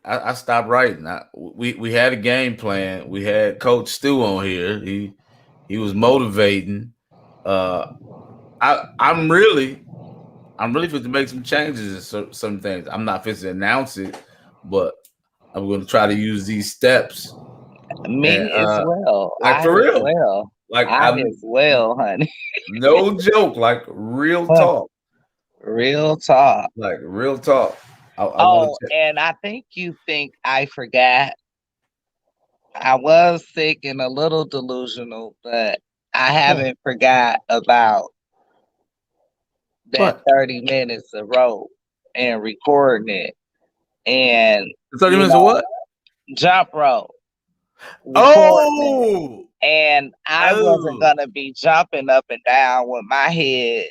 I stopped writing. We had a game plan. We had Coach Stu on here. He was motivating. I'm really fit to make some changes in some things. I'm not fit to announce it, but I'm going to try to use these steps. Me as well. Like for real. Well. Like I as well, honey. No joke. Like real talk. Real talk. Like real talk. And I think you think I forgot. I was sick and a little delusional, but I haven't forgot about that 30 minutes of rope and recording it. And 30 minutes of what? Jump rope. Oh, And I wasn't gonna be jumping up and down with my head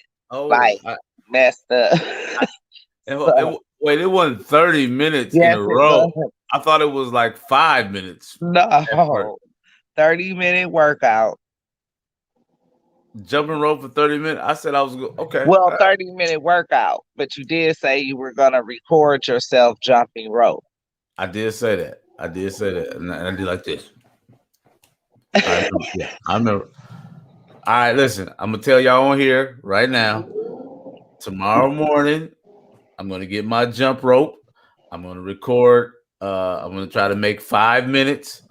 messed up. Wait, it wasn't 30 minutes in Yes, a it row. was. I thought it was like 5 minutes. No, 30-minute workout. Jumping rope for 30 minutes. I said I was okay. Well, 30-minute workout, but you did say you were gonna record yourself jumping rope. I did say that. And I did like this. I remember. All right, listen. I'm gonna tell y'all on here right now. Tomorrow morning, I'm gonna get my jump rope. I'm gonna record. I'm gonna try to make 5 minutes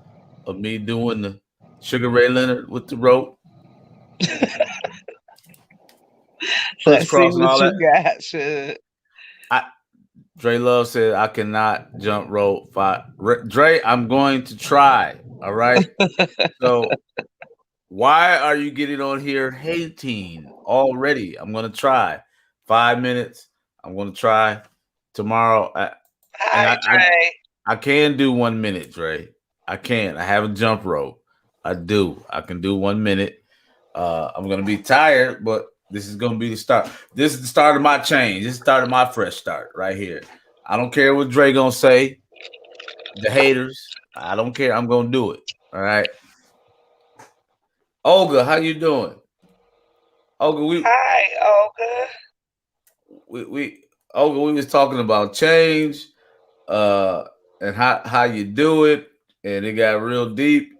of me doing the Sugar Ray Leonard with the rope. Let's see what you got. Dre Love said I cannot jump rope. Dre, I'm going to try. All right. So why are you getting on here hating already? I'm going to try 5 minutes. I'm going to try tomorrow. I can do 1 minute, Dre. I can. I have a jump rope. I can do 1 minute. I'm going to be tired, but this is going to be the start. This is the start of my change. This is the start of my fresh start right here. I don't care what Dre going to say. The haters. I don't care. I'm going to do it. All right. Olga, how you doing? Olga, Hi, Olga. Olga, we was talking about change, and how you do it, and it got real deep.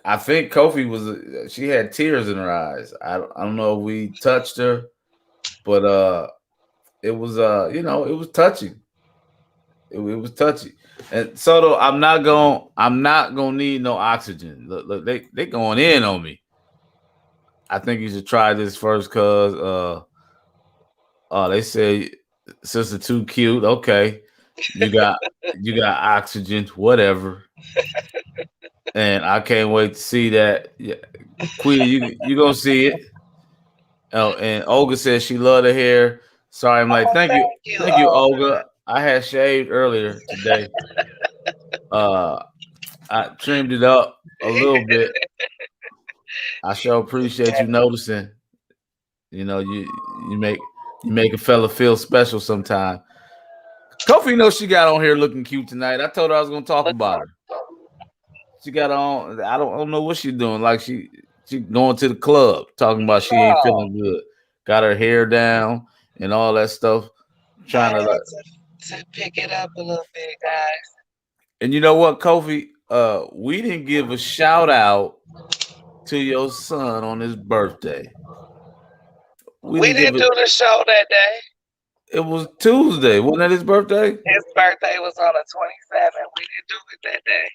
I think Kofi she had tears in her eyes. I don't know if we touched her, but it was it was touching. It was touchy. And Soto, I'm not gonna need no oxygen. Look, they going in on me. I think you should try this first, cause they say sister too cute. Okay, you got oxygen, whatever. And I can't wait to see that. Yeah. Queen, you gonna see it. Oh, and Olga says she loved her hair. Sorry, I'm like, thank you, Olga. I had shaved earlier today. I trimmed it up a little bit. I sure appreciate you noticing. You know, you make a fella feel special sometime. Kofi knows she got on here looking cute tonight. I told her I was gonna talk about her. She got on. I don't know what she's doing. Like she going to the club talking about she ain't feeling good. Got her hair down and all that stuff. Trying to pick it up a little bit, guys. And you know what, Kofi? We didn't give a shout out to your son on his birthday. We didn't do the show that day. It was Tuesday. Wasn't that his birthday? His birthday was on the 27th. We didn't do it that day.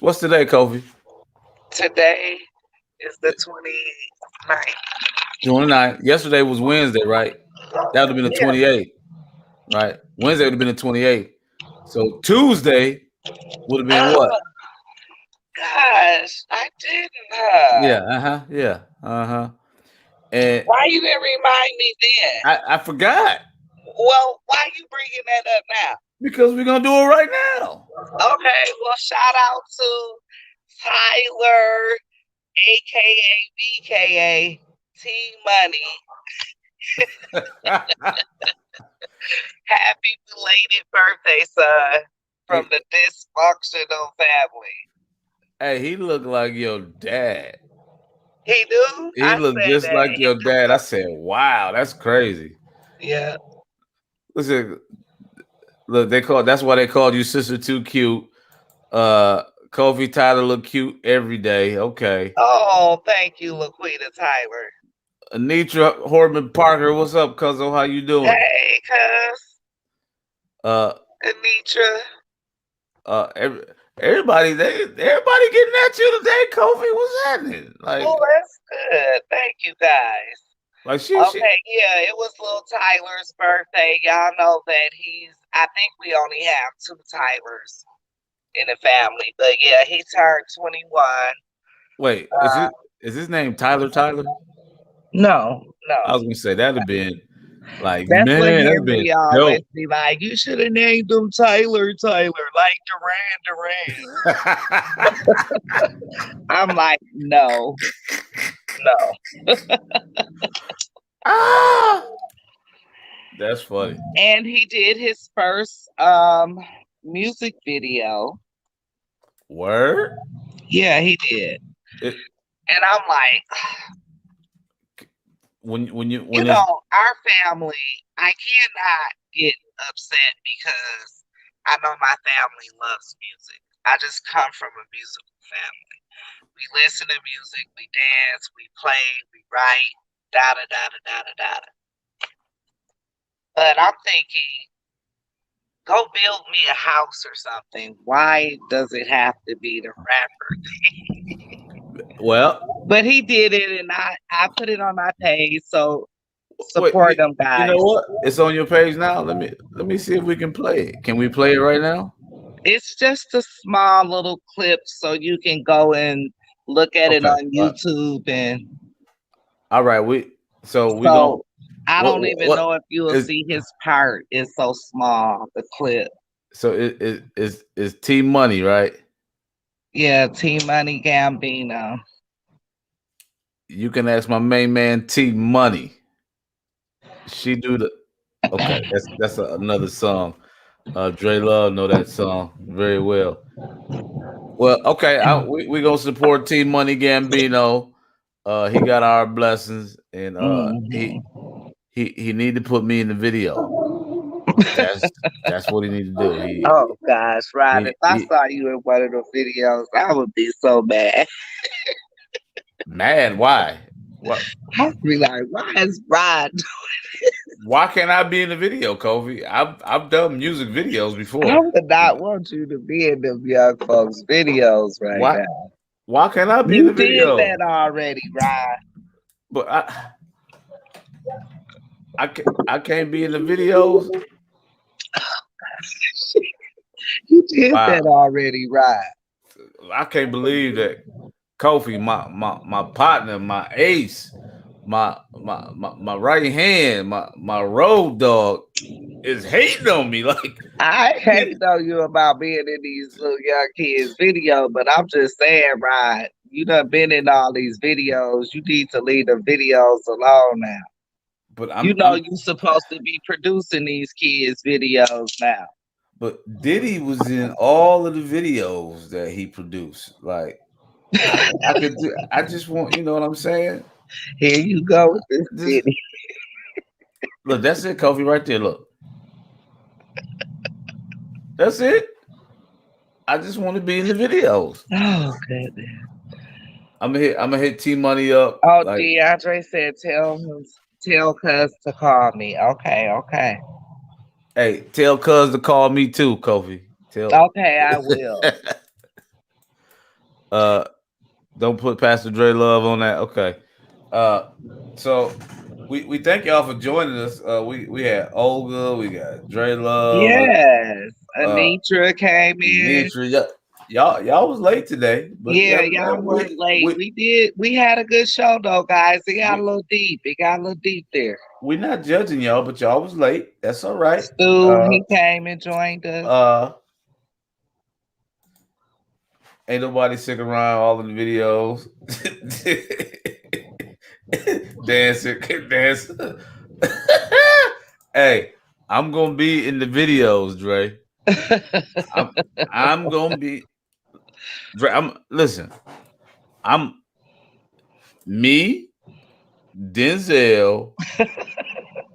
What's today, Kofi? Today is the 29th. 29th. Yesterday was Wednesday, right? That would have been the 28th, right? Wednesday would have been the 28th. So Tuesday would have been what? Gosh, I didn't. Yeah. And why you didn't remind me then? I forgot. Well, why are you bringing that up now? Because we're gonna do it right now. Okay. Well, shout out to Tyler, aka BKA T Money. Happy belated birthday, son, from the Dysfunctional family. Hey, he looked like your dad. He do? He looked just like your dad. I said, wow, that's crazy. Yeah. Listen, look, that's why they called you Sister Too Cute. Kofi Tyler look cute every day. Okay. Oh, thank you, LaQuita Tyler. Anitra Horman Parker, what's up, cuzzo? How you doing? Hey, cuz. Anitra. Everybody getting at you today, Kofi. What's happening? Like, oh, that's good. Thank you, guys. Like yeah, it was little Tyler's birthday. Y'all know that I think we only have 2 Tylers in the family, but yeah, he turned 21. Wait, is his name Tyler? No. I was gonna say that'd have been Like, That's what man, that's been Henry always dope. be like. You should have named him Taylor, like Duran. I'm like, no. Ah, that's funny. And he did his first music video. Word? Yeah, he did. And I'm like, when our family, I cannot get upset because I know my family loves music. I just come from a musical family. We listen to music, we dance, we play, we write, da da da da da da da. But I'm thinking, go build me a house or something. Why does it have to be the rapper thing? Well, but he did it, and I put it on my page. So support them, guys. You know what? It's on your page now. Let me see if we can play it. Can we play it right now? It's just a small little clip, so you can go and look at it on YouTube. And all right, we don't. I don't even know if you will see his part. It's so small, the clip. So it's T Money, right? Yeah, T Money Gambino. You can ask my main man T Money. She do the okay. That's another song. Dre Love know that song very well. Well, okay, we gonna support T Money Gambino. He got our blessings, and he need to put me in the video. That's what he need to do. Oh gosh, Rod! If I saw you in one of the videos, I would be so mad. Mad? Why? What? I'd be like, why is Rod doing it? Why can't I be in the video, Kofi? I've done music videos before. I would not want you to be in them young folks' videos now. Why can't I be in the video? You did that already, Rod. But I can't be in the videos. You did that already, Rod. I can't believe that Kofi, my partner, my ace, my right hand, my road dog is hating on me. Like, I hate on you about being in these little young kids' videos, but I'm just saying, Rod, you done been in all these videos. You need to leave the videos alone now. But you're supposed to be producing these kids' videos now. But Diddy was in all of the videos that he produced. Like, I just want, you know what I'm saying? Here you go with this Diddy. Look, that's it, Kofi, right there. Look. That's it. I just want to be in the videos. Oh, goodness. I'm gonna hit T Money up. Oh, like, DeAndre said, tell Cuz to call me. Okay. Hey, tell Cuz to call me too, Kofi. Okay, I will. Don't put Pastor Dre Love on that. Okay. So we thank y'all for joining us. We had Olga, we got Dre Love. Yes. Anitra came in. Anitra, y'all was late today. But y'all weren't late. We had a good show though, guys. It got a little deep. There. We're not judging y'all, but y'all was late. That's all right. Stu, he came and joined us. Ain't nobody sick around all of the videos. Dancing. Hey, I'm gonna be in the videos, Dre. I'm gonna be Dre. I'm me, Denzel,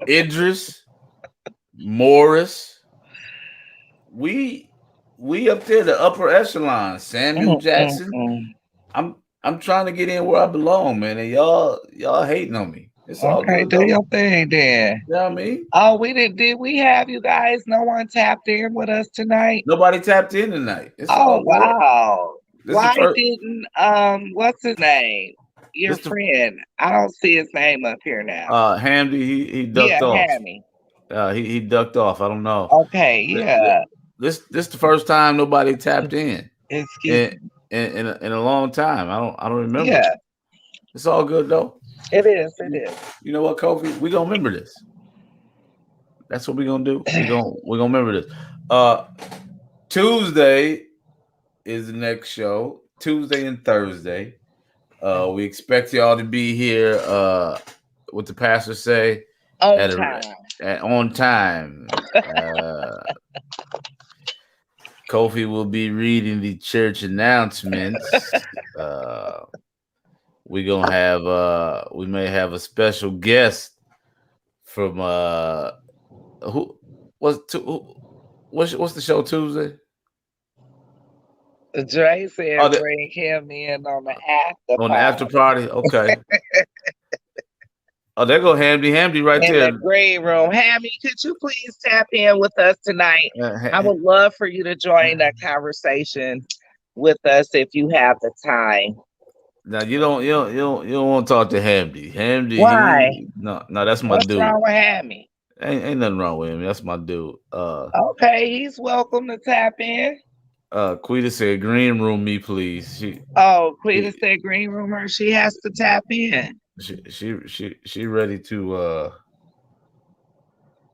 Idris, Morris. We up there, the upper echelon. Samuel Jackson. I'm trying to get in where I belong, man, and y'all hating on me. It's all good. Do your thing then. You know what I mean? Oh, did we have you guys? No one tapped in with us tonight? Nobody tapped in tonight. It's wow. Why didn't what's his name? Your friend. I don't see his name up here now. Hamdi, he ducked off. Hammy. He ducked off. I don't know. Okay, yeah. This the first time nobody tapped in. Excuse me. In a long time. I don't remember. Yeah. It's all good though. It is. You know what, Kofi? We gonna remember this. That's what we're gonna do. We're gonna remember this. Tuesday is the next show. Tuesday and Thursday. We expect y'all to be here. What the pastor say? On time. Kofi will be reading the church announcements. We may have a special guest from what's the show Tuesday? Dre said bring him in on the after party. On the after party, okay. Oh, there go Hamdy right in there. the green room. Hammy, could you please tap in with us tonight? I would love for you to join that conversation with us if you have the time. Now you don't want to talk to Hamdy. Hamdy, why? No, that's my What's dude. What's wrong with Hammy? Ain't nothing wrong with him. That's my dude. Okay, he's welcome to tap in. Quita said, "Green room me, please." Quita said, "Green room her." She has to tap in. She ready to.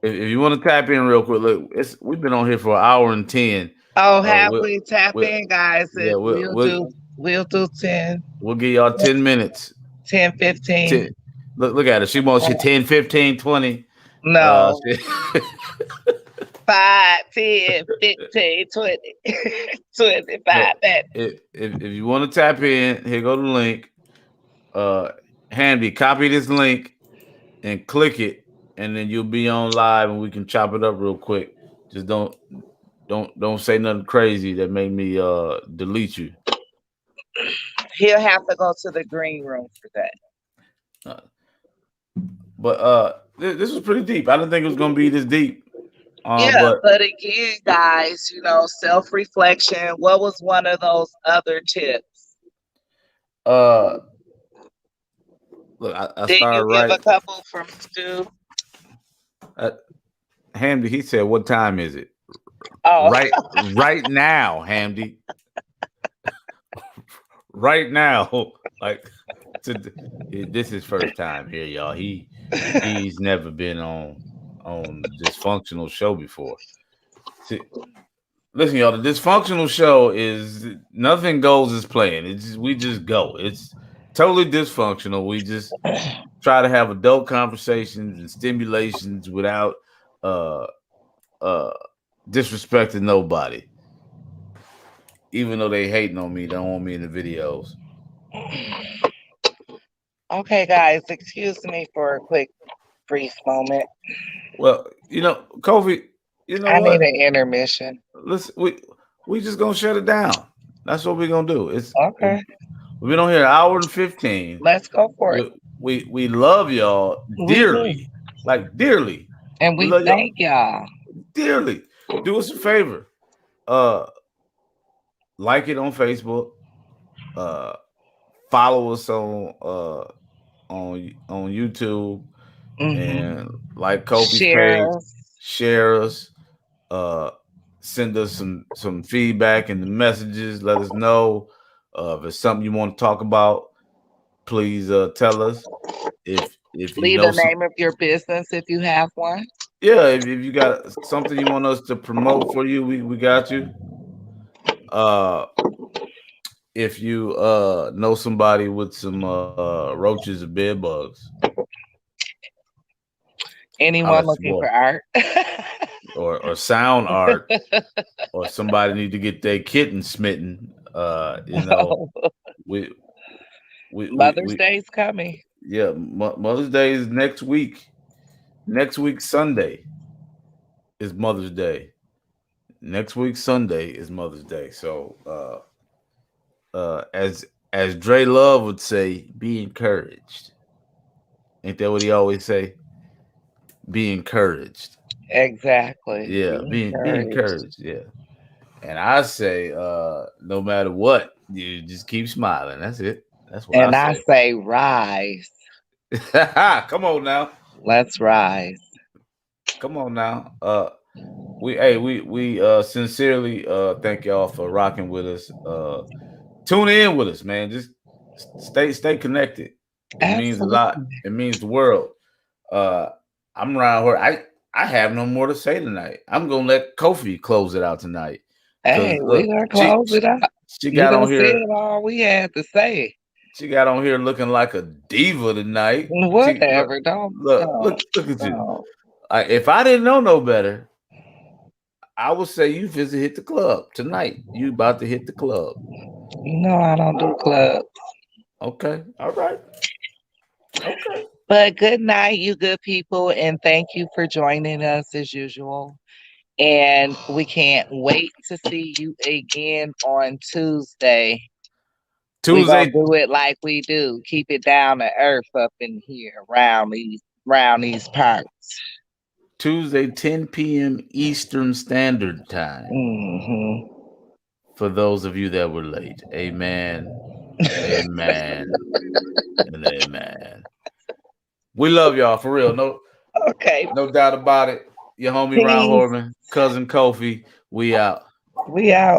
If you want to tap in real quick, look, we've been on here for 1 hour and 10. Happily tap in, guys. Yeah, we'll do 10. We'll give y'all 10 minutes. 10, 15. Look at her. She wants 10, 15, 20. No. 5, 10, 15, 20, 25. If you want to tap in, here go the link. Handy, copy this link and click it, and then you'll be on live, and we can chop it up real quick. Just don't say nothing crazy that made me delete you. He'll have to go to the green room for that. But this was pretty deep. I didn't think it was gonna be this deep. But again, guys, self-reflection. What was one of those other tips? Look, I did started you give a couple from Stu? Hamdy, he said, "What time is it?" Right now, Hamdy. Right now, like this is first time here, y'all. He's never been on Dysfunctional Show before. See, listen, y'all. The Dysfunctional Show is nothing goes as planned. We just go. It's totally dysfunctional. We just try to have adult conversations and stimulations without disrespecting nobody. Even though they hating on me, they don't want me in the videos. Okay, guys, excuse me for a quick, brief moment. Well, Kofi, I need an intermission. Listen, we just gonna shut it down. That's what we're gonna do. It's okay. We've been on here 1 hour and 15. Let's go for it. We love y'all dearly, like dearly, and we thank y'all dearly. Do us a favor, like it on Facebook, follow us on YouTube, and like Kofi's page, share us, send us some feedback in the messages. Let us know if it's something you want to talk about. Please tell us. If you leave the name of your business if you have one. Yeah, if you got something you want us to promote for you, we got you. If you know somebody with some roaches or bed bugs, anyone looking for art or sound art, or somebody need to get their kitten smitten, we Mother's Day's coming. Yeah, Mother's Day is next week. Next week Sunday is Mother's Day. Next week Sunday is Mother's Day. So as Dre Love would say, be encouraged. Ain't that what he always say? Be encouraged. Exactly. Yeah, be encouraged. Yeah. And I say, no matter what, you just keep smiling. That's it. That's what I say rise. Come on now. Let's rise. Come on now. We sincerely thank y'all for rocking with us. Tune in with us, man. Just stay connected. It means a lot. It means the world. I'm around here. I have no more to say tonight. I'm gonna let Kofi close it out tonight. Hey, we gonna close it out. She You got done on here. said all we had to say. She got on here looking like a diva tonight. Whatever. Look at you. If I didn't know no better, I would say you visit hit the club tonight. You about to hit the club. No, I don't do clubs. Okay. All right. Okay. But good night, you good people, and thank you for joining us as usual. And we can't wait to see you again on Tuesday. We're gonna do it like we do. Keep it down to earth up in here around these parts. Tuesday, 10 p.m. Eastern Standard Time. Mm-hmm. For those of you that were late. Amen. Amen. And amen. We love y'all for real. No doubt about it. Your homie Ron Horman, cousin Kofi. We out. We out.